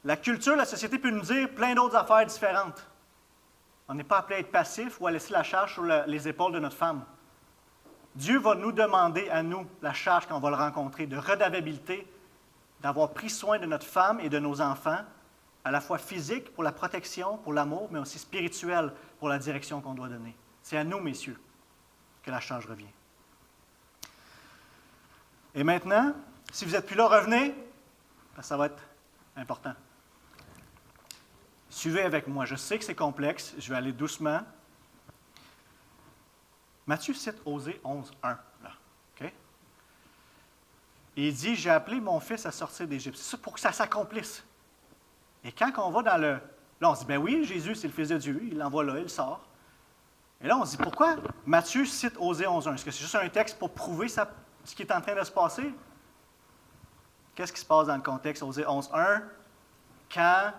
La culture, la société peut nous dire plein d'autres affaires différentes. On n'est pas appelé à être passif ou à laisser la charge sur les épaules de notre femme. Dieu va nous demander à nous la charge quand on va le rencontrer, de redevabilité, d'avoir pris soin de notre femme et de nos enfants, à la fois physique pour la protection, pour l'amour, mais aussi spirituel pour la direction qu'on doit donner. C'est à nous, messieurs, que la charge revient. Et maintenant, si vous n'êtes plus là, revenez, parce que ça va être important. Suivez avec moi. Je sais que c'est complexe, je vais aller doucement. Matthieu cite Osée 11, 1. Là. Okay? Et il dit, j'ai appelé mon fils à sortir d'Égypte. C'est ça pour que ça s'accomplisse. Et quand on va dans le... Là, on se dit, ben oui, Jésus, c'est le Fils de Dieu. Il l'envoie là, il sort. Et là, on se dit, pourquoi Matthieu cite Osée 11, 1? Est-ce que c'est juste un texte pour prouver ce qui est en train de se passer? Qu'est-ce qui se passe dans le contexte? Osée 11, 1. Quand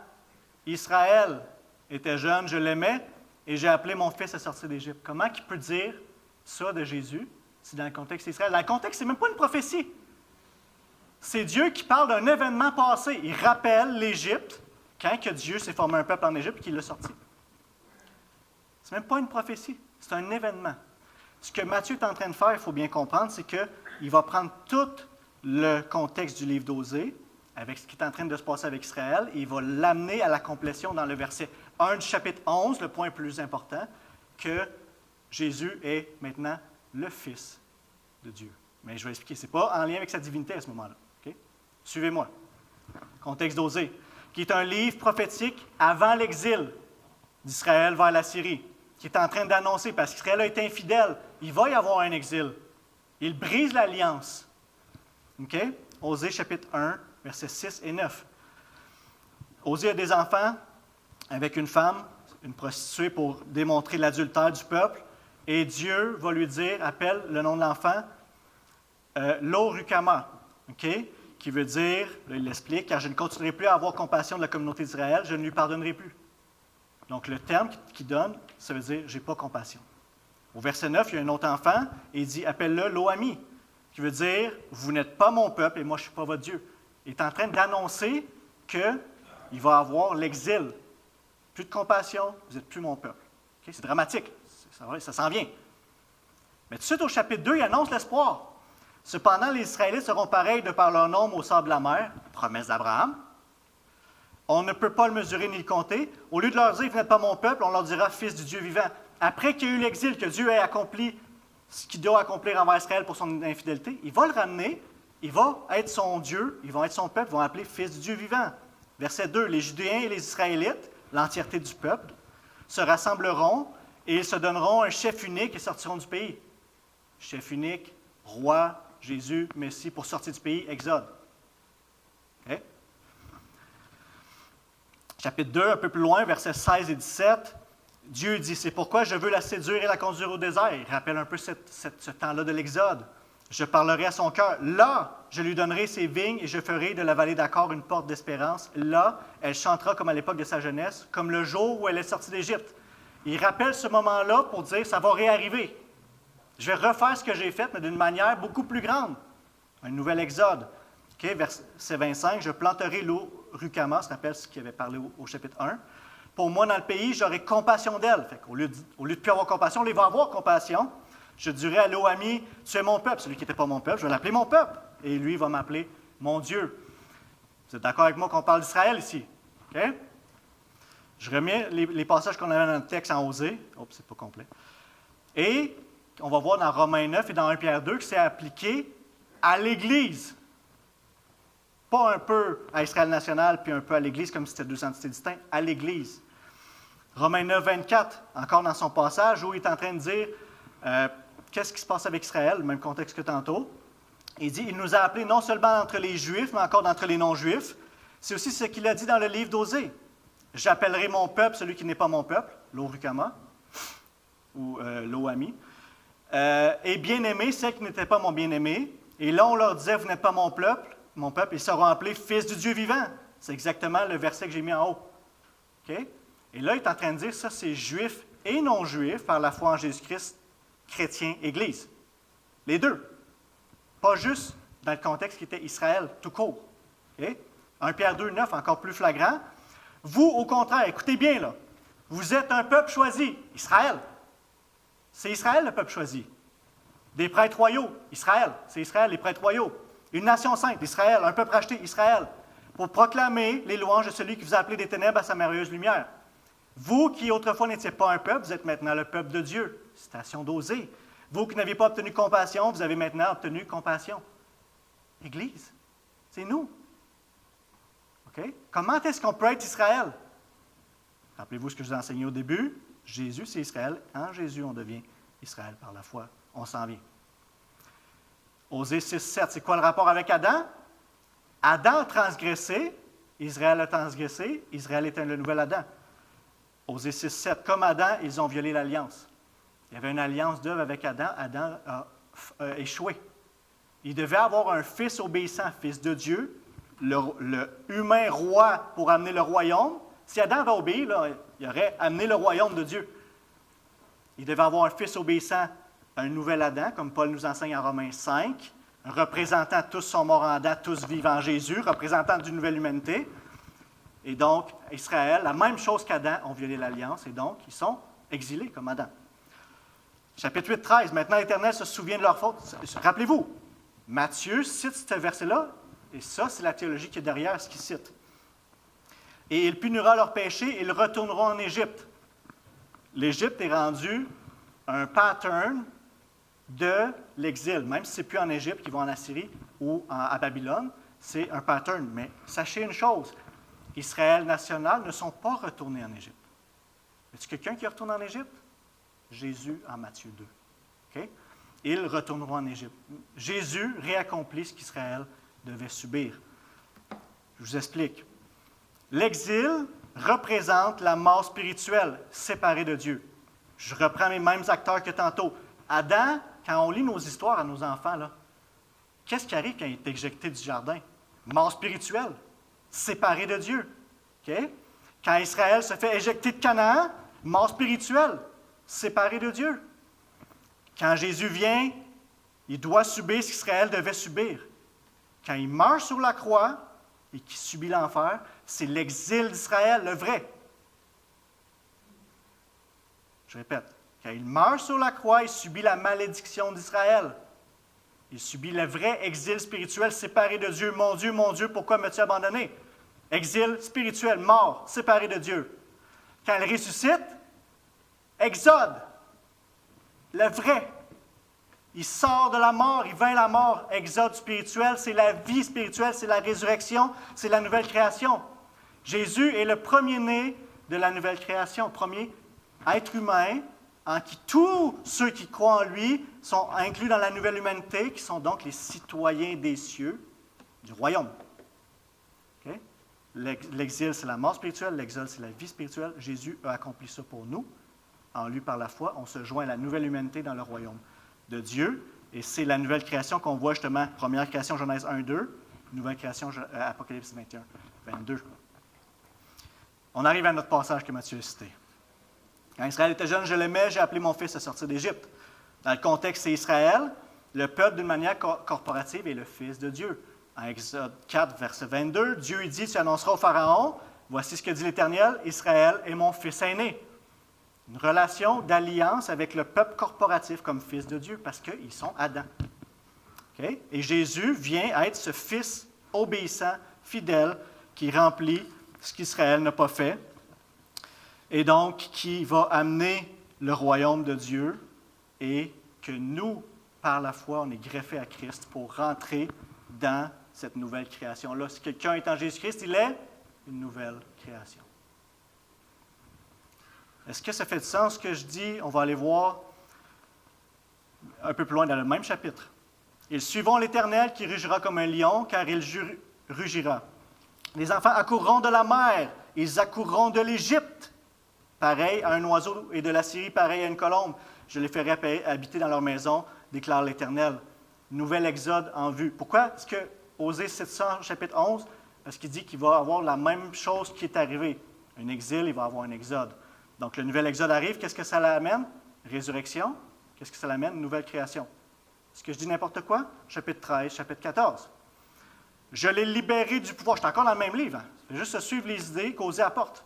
Israël était jeune, je l'aimais, et j'ai appelé mon fils à sortir d'Égypte. Comment il peut dire ça de Jésus C'est dans le contexte d'Israël. Dans le contexte, ce n'est même pas une prophétie. C'est Dieu qui parle d'un événement passé. Il rappelle l'Égypte, quand que Dieu s'est formé un peuple en Égypte et qu'il l'a sorti. Ce n'est même pas une prophétie, c'est un événement. Ce que Matthieu est en train de faire, il faut bien comprendre, c'est qu'il va prendre tout le contexte du livre d'Osée, avec ce qui est en train de se passer avec Israël, et il va l'amener à la complétion dans le verset 1 du chapitre 11, le point le plus important, que Jésus est maintenant le Fils de Dieu. Mais je vais expliquer, ce n'est pas en lien avec sa divinité à ce moment-là. Okay? Suivez-moi. Contexte d'Osée, qui est un livre prophétique avant l'exil d'Israël vers la Syrie, qui est en train d'annoncer, parce qu'Israël a été infidèle, il va y avoir un exil. Il brise l'alliance. OK? Osée chapitre 1, versets 6 et 9. Osée a des enfants avec une femme, une prostituée, pour démontrer l'adultère du peuple. Et Dieu va lui dire, appelle le nom de l'enfant, Lo Ruhamah, okay? Qui veut dire, là, il l'explique, car je ne continuerai plus à avoir compassion de la communauté d'Israël, je ne lui pardonnerai plus. Donc le terme qu'il donne, ça veut dire, j'ai pas compassion. Au verset 9, il y a un autre enfant, et il dit, appelle-le Lo-Ami, qui veut dire, vous n'êtes pas mon peuple et moi je ne suis pas votre Dieu. Il est en train d'annoncer qu'il va avoir l'exil. Plus de compassion, vous n'êtes plus mon peuple. Okay? C'est dramatique, ça s'en vient. Mais tout de suite au chapitre 2, il annonce l'espoir. Cependant, les Israélites seront pareils de par leur nombre au sable de la mer, promesse d'Abraham. On ne peut pas le mesurer ni le compter. Au lieu de leur dire, vous n'êtes pas mon peuple, on leur dira, fils du Dieu vivant. Après qu'il y ait eu l'exil, que Dieu ait accompli ce qu'il doit accomplir envers Israël pour son infidélité, il va le ramener, il va être son Dieu, ils vont être son peuple, ils vont l'appeler fils du Dieu vivant. Verset 2, les Judéens et les Israélites, l'entièreté du peuple, se rassembleront et ils se donneront un chef unique et sortiront du pays. Chef unique, roi, Jésus, Messie, pour sortir du pays, Exode. Okay? Chapitre 2, un peu plus loin, versets 16 et 17, Dieu dit, c'est pourquoi je veux la séduire et la conduire au désert. Il rappelle un peu ce temps-là de l'Exode. Je parlerai à son cœur. Là, je lui donnerai ses vignes et je ferai de la vallée d'Achor une porte d'espérance. Là, elle chantera comme à l'époque de sa jeunesse, comme le jour où elle est sortie d'Égypte. Il rappelle ce moment-là pour dire, ça va réarriver. Je vais refaire ce que j'ai fait, mais d'une manière beaucoup plus grande. Un nouvel Exode. Okay, verset 25, je planterai l'eau Ruhamah, ça rappelle ce qu'il avait parlé au chapitre 1. Pour moi, dans le pays, j'aurai compassion d'elle. Au lieu de ne plus avoir compassion, il va avoir compassion. Je dirai à Lo-Ami, tu es mon peuple. Celui qui n'était pas mon peuple, je vais l'appeler mon peuple. Et lui, il va m'appeler mon Dieu. Vous êtes d'accord avec moi qu'on parle d'Israël ici? Okay? Je remets les passages qu'on avait dans le texte en Osée. Oups, c'est pas complet. Et on va voir dans Romains 9 et dans 1 Pierre 2 que c'est appliqué à l'Église. Pas un peu à Israël national, puis un peu à l'Église, comme si c'était deux entités distinctes, à l'Église. Romains 9, 24, encore dans son passage, où il est en train de dire qu'est-ce qui se passe avec Israël, le même contexte que tantôt. Il dit, il nous a appelés non seulement d'entre les Juifs, mais encore d'entre les non-Juifs. C'est aussi ce qu'il a dit dans le livre d'Osée. J'appellerai mon peuple celui qui n'est pas mon peuple, Lo Ruhamah, ou Lo-Ami. Et bien-aimé, celle qui n'était pas mon bien-aimé. Et là, on leur disait, vous n'êtes pas mon peuple, ils seront appelés fils du Dieu vivant. C'est exactement le verset que j'ai mis en haut. Okay? Et là, il est en train de dire, ça, c'est juif et non-juif par la foi en Jésus-Christ, chrétien, Église. Les deux. Pas juste dans le contexte qui était Israël, tout court. Okay? 1 Pierre 2, 9, encore plus flagrant. Vous, au contraire, écoutez bien, là, vous êtes un peuple choisi, Israël. C'est Israël le peuple choisi. Des prêtres royaux, Israël. C'est Israël, les prêtres royaux. Une nation sainte, Israël. Un peuple racheté, Israël. Pour proclamer les louanges de celui qui vous a appelé des ténèbres à sa merveilleuse lumière. Vous qui autrefois n'étiez pas un peuple, vous êtes maintenant le peuple de Dieu. Citation d'Osée. Vous qui n'avez pas obtenu compassion, vous avez maintenant obtenu compassion. Église, c'est nous. Okay? Comment est-ce qu'on peut être Israël? Rappelez-vous ce que je vous ai enseigné au début. Jésus, c'est Israël. En Jésus, on devient Israël par la foi. On s'en vient. Osée 6, 7, c'est quoi le rapport avec Adam? Adam a transgressé, Israël a transgressé, Israël est le nouvel Adam. Osée 6, 7, comme Adam, ils ont violé l'alliance. Il y avait une alliance d'œuvre avec Adam, Adam a échoué. Il devait avoir un fils obéissant, fils de Dieu, le humain roi pour amener le royaume. Si Adam avait obéi, là, il aurait amené le royaume de Dieu. Il devait avoir un fils obéissant un nouvel Adam, comme Paul nous enseigne en Romains 5, représentant tous sont morts en Adam, tous vivent en Jésus, représentant d'une nouvelle humanité. Et donc, Israël, la même chose qu'Adam, ont violé l'alliance, et donc, ils sont exilés comme Adam. Chapitre 8, 13. Maintenant, l'Éternel se souvient de leurs fautes. Rappelez-vous, Matthieu cite ce verset-là, et ça, c'est la théologie qui est derrière ce qu'il cite. Et il punira leurs péchés, ils retourneront en Égypte. L'Égypte est rendue un pattern de l'exil. Même si ce n'est plus en Égypte qu'ils vont en Assyrie ou à Babylone, c'est un pattern. Mais sachez une chose, Israël national ne sont pas retournés en Égypte. Est-ce quelqu'un qui retourne en Égypte? Jésus en Matthieu 2. Okay? Ils retourneront en Égypte. Jésus réaccomplit ce qu'Israël devait subir. Je vous explique. L'exil représente la mort spirituelle, séparée de Dieu. Je reprends les mêmes acteurs que tantôt. Adam, quand on lit nos histoires à nos enfants, là, qu'est-ce qui arrive quand il est éjecté du jardin? Mort spirituelle, séparé de Dieu. Okay? Quand Israël se fait éjecter de Canaan, mort spirituelle, séparé de Dieu. Quand Jésus vient, il doit subir ce qu'Israël devait subir. Quand il meurt sur la croix et qu'il subit l'enfer, c'est l'exil d'Israël, le vrai. Je répète, quand il meurt sur la croix, il subit la malédiction d'Israël. Il subit le vrai exil spirituel séparé de Dieu. Mon Dieu, pourquoi m'as-tu abandonné? Exil spirituel, mort, séparé de Dieu. Quand il ressuscite, exode, le vrai. Il sort de la mort, il vainc la mort. Exode spirituel, c'est la vie spirituelle, c'est la résurrection, c'est la nouvelle création. Jésus est le premier-né de la nouvelle création, premier être humain en qui tous ceux qui croient en lui sont inclus dans la nouvelle humanité, qui sont donc les citoyens des cieux du royaume. Okay? L'exil, c'est la mort spirituelle, l'exode, c'est la vie spirituelle. Jésus a accompli ça pour nous. En lui, par la foi, on se joint à la nouvelle humanité dans le royaume de Dieu. Et c'est la nouvelle création qu'on voit justement, première création, Genèse 1, 2, nouvelle création, Apocalypse 21, 22. On arrive à notre passage que Matthieu a cité. Quand Israël était jeune, je l'aimais, j'ai appelé mon fils à sortir d'Égypte. Dans le contexte, c'est Israël, le peuple d'une manière corporative est le Fils de Dieu. En Exode 4, verset 22, Dieu dit, tu annonceras au Pharaon, voici ce que dit l'Éternel, Israël est mon fils aîné. Une relation d'alliance avec le peuple corporatif comme fils de Dieu, parce qu'ils sont Adam. Okay? Et Jésus vient être ce fils obéissant, fidèle, qui remplit ce qu'Israël n'a pas fait, et donc qui va amener le royaume de Dieu, et que nous, par la foi, on est greffés à Christ pour rentrer dans cette nouvelle création-là. Si quelqu'un est en Jésus-Christ, il est une nouvelle création. Est-ce que ça fait du sens ce que je dis? On va aller voir un peu plus loin dans le même chapitre. Ils suivront l'Éternel qui rugira comme un lion, car il rugira. Les enfants accourront de la mer, ils accourront de l'Égypte, pareil à un oiseau, et de la Syrie, pareil à une colombe. Je les ferai habiter dans leur maison, déclare l'Éternel. Nouvel exode en vue. Pourquoi est-ce que Osée 700, chapitre 11, parce qu'il dit qu'il va avoir la même chose qui est arrivée. Un exil, il va avoir un exode. Donc, le nouvel exode arrive, qu'est-ce que ça l'amène? Résurrection. Qu'est-ce que ça l'amène? Nouvelle création. Est-ce que je dis n'importe quoi? Chapitre 13, chapitre 14. Je l'ai libéré du pouvoir. Je suis encore dans le même livre. Hein? C'est juste suivre les idées qu'Osée apporte.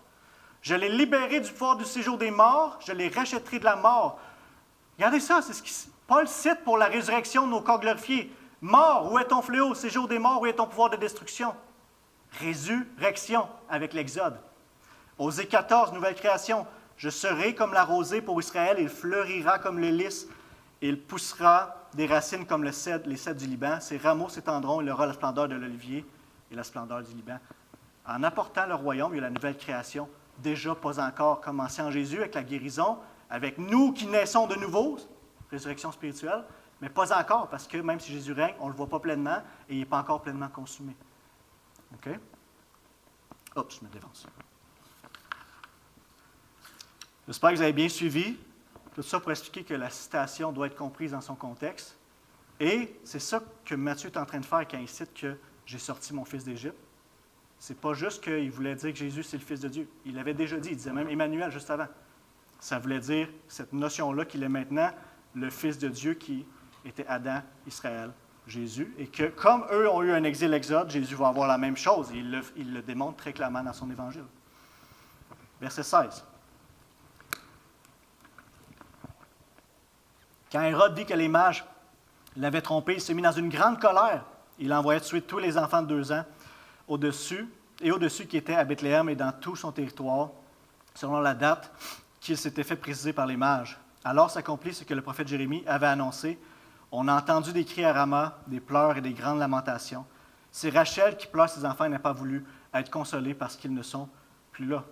Je l'ai libéré du pouvoir du séjour des morts. Je l'ai rachèterai de la mort. Regardez ça, c'est ce que Paul cite pour la résurrection de nos corps glorifiés. Mort, où est ton fléau? Séjour des morts, où est ton pouvoir de destruction? Résurrection avec l'exode. Osée 14, nouvelle création. Je serai comme la rosée pour Israël, il fleurira comme le lys, il poussera des racines comme les cèdres du Liban. Ses rameaux s'étendront, il aura la splendeur de l'olivier et la splendeur du Liban. En apportant le royaume, il y a la nouvelle création, déjà pas encore commencée en Jésus, avec la guérison, avec nous qui naissons de nouveau, résurrection spirituelle, mais pas encore, parce que même si Jésus règne, on ne le voit pas pleinement et il n'est pas encore pleinement consumé. OK? Oups, je me dévance. J'espère que vous avez bien suivi. Tout ça pour expliquer que la citation doit être comprise dans son contexte. Et c'est ça que Matthieu est en train de faire quand il cite que « j'ai sorti mon fils d'Égypte ». Ce n'est pas juste qu'il voulait dire que Jésus, c'est le Fils de Dieu. Il l'avait déjà dit, il disait même Emmanuel juste avant. Ça voulait dire cette notion-là qu'il est maintenant le Fils de Dieu qui était Adam, Israël, Jésus, et que comme eux ont eu un exil-exode, Jésus va avoir la même chose. Et il le démontre très clairement dans son évangile. Verset 16. Quand Hérode vit que les mages l'avaient trompé, il se mit dans une grande colère. Il envoya tuer tous les enfants de 2 ans au-dessus qui étaient à Bethléem et dans tout son territoire, selon la date qu'il s'était fait préciser par les mages. Alors s'accomplit ce que le prophète Jérémie avait annoncé. On a entendu des cris à Rama, des pleurs et des grandes lamentations. C'est Rachel qui pleure ses enfants et n'a pas voulu être consolée parce qu'ils ne sont plus là.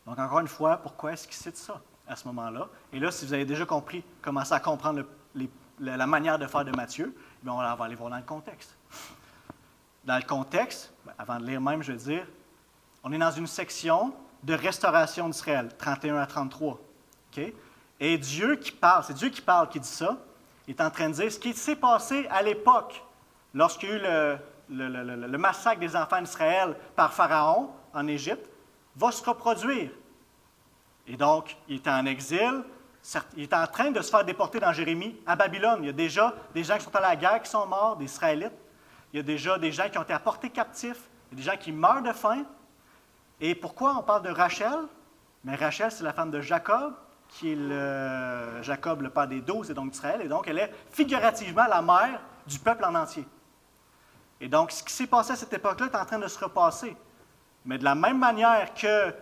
Donc encore une fois, pourquoi est-ce qu'il cite ça à ce moment-là? Et là, si vous avez déjà compris, commencé à comprendre la manière de faire de Matthieu, bien, on va aller voir dans le contexte. Dans le contexte, avant de lire même, je veux dire, on est dans une section de restauration d'Israël, 31 à 33. Okay? Et Dieu qui parle, c'est Dieu qui parle, qui dit ça, il est en train de dire ce qui s'est passé à l'époque, lorsqu'il y a eu le massacre des enfants d'Israël par Pharaon en Égypte, va se reproduire. Et donc, il est en exil, il est en train de se faire déporter dans Jérémie à Babylone. Il y a déjà des gens qui sont allés à la guerre qui sont morts, des Israélites. Il y a déjà des gens qui ont été apportés captifs. Il y a des gens qui meurent de faim. Et pourquoi on parle de Rachel? Mais Rachel, c'est la femme de Jacob, qui est Jacob, le père des 12, et donc d'Israël. Et donc, elle est figurativement la mère du peuple en entier. Et donc, ce qui s'est passé à cette époque-là est en train de se repasser. Mais de la même manière qu'il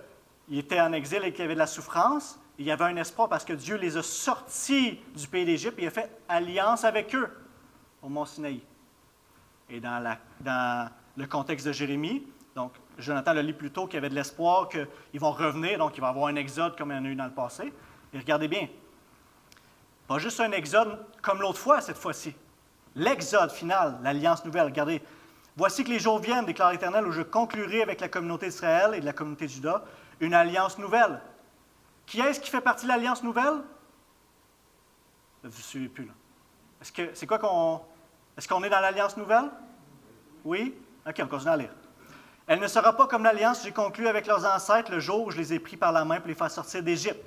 était en exil et qu'il y avait de la souffrance, il y avait un espoir parce que Dieu les a sortis du pays d'Égypte et il a fait alliance avec eux au mont Sinaï. Et dans le contexte de Jérémie, donc Jonathan le lit plus tôt qu'il y avait de l'espoir qu'ils vont revenir, donc il va y avoir un exode comme il y en a eu dans le passé. Et regardez bien, pas juste un exode comme l'autre fois, cette fois-ci. L'exode final, l'alliance nouvelle. Regardez, voici que les jours viennent, déclare l'Éternel, où je conclurai avec la communauté d'Israël et de la communauté de Juda une alliance nouvelle. Qui est-ce qui fait partie de l'alliance nouvelle? Vous ne suivez plus, là. Est-ce qu'on est dans l'alliance nouvelle? Oui? OK, on continue à lire. Elle ne sera pas comme l'alliance que j'ai conclue avec leurs ancêtres le jour où je les ai pris par la main pour les faire sortir d'Égypte.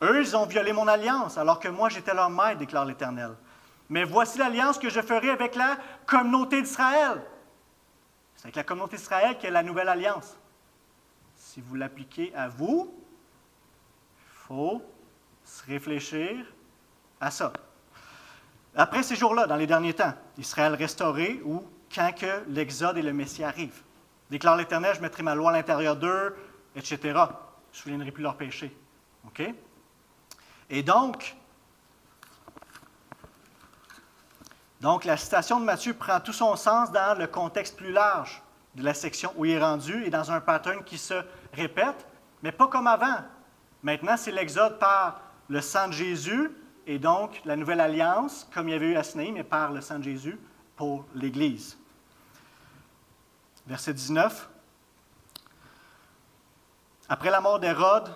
Eux, ils ont violé mon alliance, alors que moi, j'étais leur maître, déclare l'Éternel. Mais voici l'alliance que je ferai avec la communauté d'Israël. C'est avec la communauté d'Israël qu'il y a la nouvelle alliance. Si vous l'appliquez à vous, il faut se réfléchir à ça. Après ces jours-là, dans les derniers temps, Israël restauré ou quand que l'Exode et le Messie arrivent. Déclare l'Éternel, je mettrai ma loi à l'intérieur d'eux, etc. Je ne me souviendrai plus de leurs péchés. OK? Et donc, la citation de Matthieu prend tout son sens dans le contexte plus large de la section où il est rendu et dans un pattern qui se répète, mais pas comme avant. Maintenant, c'est l'Exode par le sang de Jésus et donc la nouvelle alliance, comme il y avait eu à Sinaï, mais par le sang de Jésus pour l'Église. Verset 19. Après la mort d'Hérode,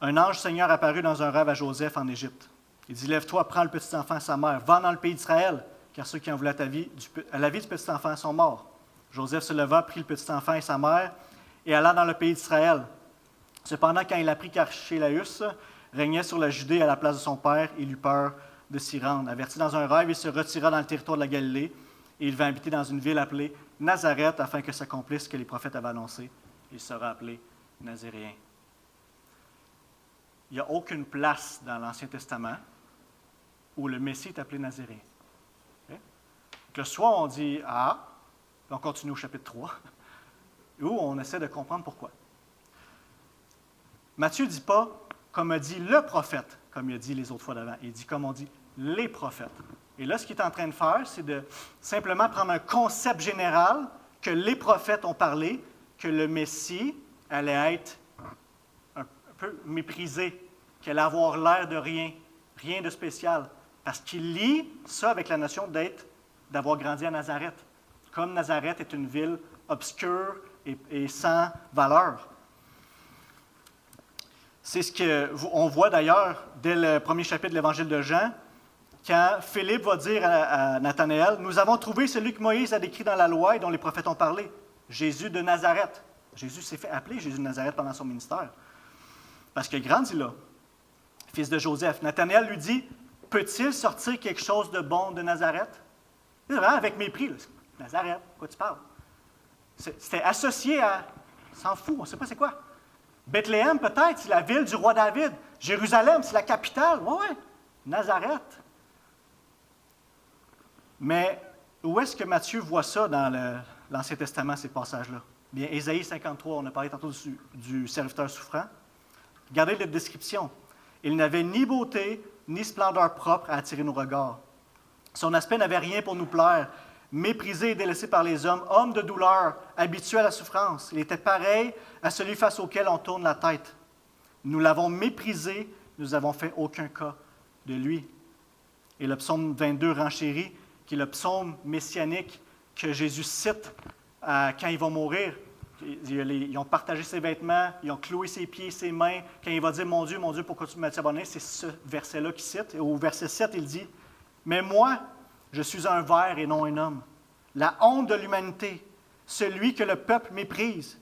un ange Seigneur apparut dans un rêve à Joseph en Égypte. Il dit, lève-toi, prends le petit enfant et sa mère, va dans le pays d'Israël, car ceux qui en voulaient la vie du petit enfant sont morts. Joseph se leva, prit le petit enfant et sa mère, et alla dans le pays d'Israël. Cependant, quand il apprit qu'Archélaüs régnait sur la Judée à la place de son père, il eut peur de s'y rendre. Averti dans un rêve, il se retira dans le territoire de la Galilée, et il vint habiter dans une ville appelée Nazareth, afin que s'accomplisse ce que les prophètes avaient annoncé. Il sera appelé Nazaréen. Il n'y a aucune place dans l'Ancien Testament où le Messie est appelé Nazaréen. Okay? Donc, soit on dit « Ah », puis on continue au chapitre 3, ou on essaie de comprendre pourquoi. Matthieu ne dit pas « comme a dit le prophète », comme il a dit les autres fois d'avant. Il dit comme on dit « les prophètes ». Et là, ce qu'il est en train de faire, c'est de simplement prendre un concept général que les prophètes ont parlé, que le Messie allait être un peu méprisé, qu'elle allait avoir l'air de rien, rien de spécial, parce qu'il lie ça avec la notion d'avoir grandi à Nazareth. Comme Nazareth est une ville obscure et sans valeur. C'est ce qu'on voit d'ailleurs dès le premier chapitre de l'Évangile de Jean, quand Philippe va dire à Nathanaël, « Nous avons trouvé celui que Moïse a décrit dans la loi et dont les prophètes ont parlé, Jésus de Nazareth. » Jésus s'est fait appeler Jésus de Nazareth pendant son ministère, parce qu'il a grandi là. fils de Joseph. Nathanaël lui dit, « Peut-il sortir quelque chose de bon de Nazareth? » C'est vraiment avec mépris. Là. Nazareth, quoi tu parles? C'était associé à... S'en fout, on ne sait pas c'est quoi. Bethléem, peut-être, c'est la ville du roi David. Jérusalem, c'est la capitale. Oui. Nazareth. Mais où est-ce que Matthieu voit ça dans l'Ancien Testament, ces passages-là? Bien, Ésaïe 53, on a parlé tantôt du serviteur souffrant. Regardez la description. Il n'avait ni beauté, ni splendeur propre à attirer nos regards. Son aspect n'avait rien pour nous plaire. Méprisé et délaissé par les hommes, homme de douleur, habitué à la souffrance. Il était pareil à celui face auquel on tourne la tête. Nous l'avons méprisé, nous n'avons fait aucun cas de lui. Et le psaume 22 renchérit, qui est le psaume messianique que Jésus cite quand il va mourir. Ils ont partagé ses vêtements, ils ont cloué ses pieds, ses mains. Quand il va dire « Mon Dieu, pourquoi tu m'as abandonné ?» C'est ce verset-là qu'il cite. Et au verset 7, il dit « Mais moi, je suis un ver et non un homme. La honte de l'humanité, celui que le peuple méprise.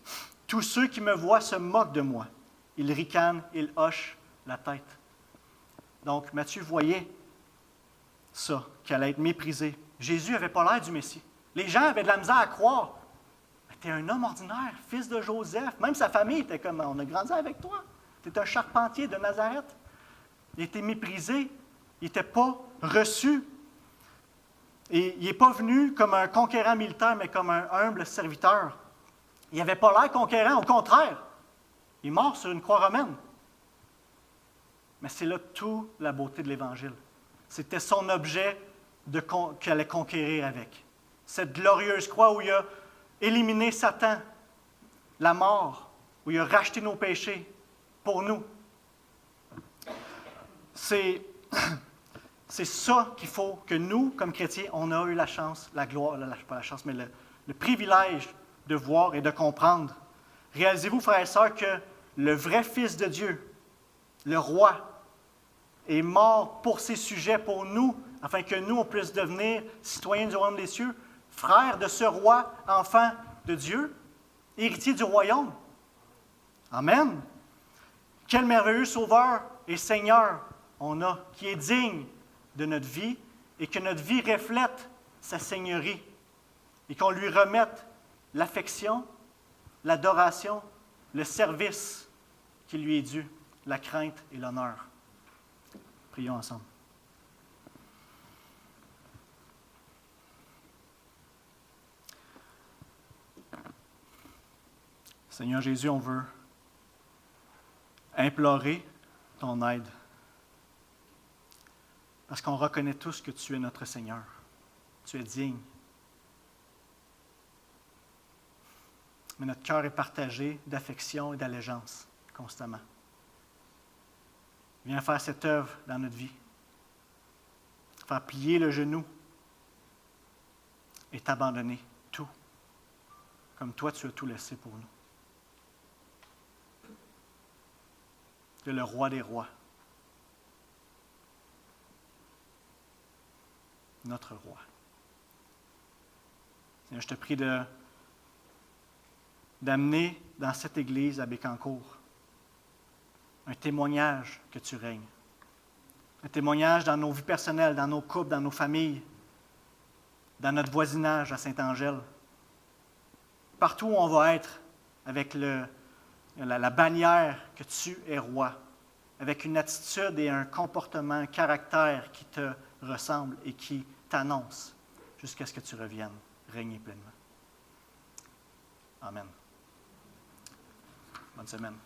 Tous ceux qui me voient se moquent de moi. Ils ricanent, ils hochent la tête. » Donc, Matthieu voyait ça, qu'elle allait être méprisée. Jésus n'avait pas l'air du Messie. Les gens avaient de la misère à croire. « Tu es un homme ordinaire, fils de Joseph. » Même sa famille était comme « On a grandi avec toi. Tu es un charpentier de Nazareth. » Il était méprisé. Il n'était pas reçu. Et il n'est pas venu comme un conquérant militaire, mais comme un humble serviteur. Il n'avait pas l'air conquérant, au contraire. Il est mort sur une croix romaine. Mais c'est là toute la beauté de l'Évangile. C'était son objet qu'il allait conquérir avec. Cette glorieuse croix où il a éliminé Satan, la mort, où il a racheté nos péchés pour nous. C'est ça qu'il faut que nous, comme chrétiens, on a eu la chance, la gloire, pas la chance, mais le privilège de voir et de comprendre. Réalisez-vous, frères et sœurs, que le vrai Fils de Dieu, le Roi, est mort pour ses sujets, pour nous, afin que nous, on puisse devenir citoyens du royaume des cieux, frères de ce Roi, enfants de Dieu, héritiers du royaume. Amen. Quel merveilleux Sauveur et Seigneur on a, qui est digne de notre vie et que notre vie reflète sa seigneurie et qu'on lui remette l'affection, l'adoration, le service qui lui est dû, la crainte et l'honneur. Prions ensemble. Seigneur Jésus, on veut implorer ton aide. Parce qu'on reconnaît tous que tu es notre Seigneur. Tu es digne. Mais notre cœur est partagé d'affection et d'allégeance constamment. Viens faire cette œuvre dans notre vie. Faire plier le genou et t'abandonner tout. Comme toi, tu as tout laissé pour nous. Tu es le roi des rois. Notre roi. Seigneur, je te prie d'amener dans cette Église à Bécancour un témoignage que tu règnes. Un témoignage dans nos vies personnelles, dans nos couples, dans nos familles, dans notre voisinage à Saint-Angèle. Partout où on va être avec la bannière que tu es roi, avec une attitude et un comportement, un caractère qui te ressemble et qui t'annonce jusqu'à ce que tu reviennes régner pleinement. Amen. Bonne semaine.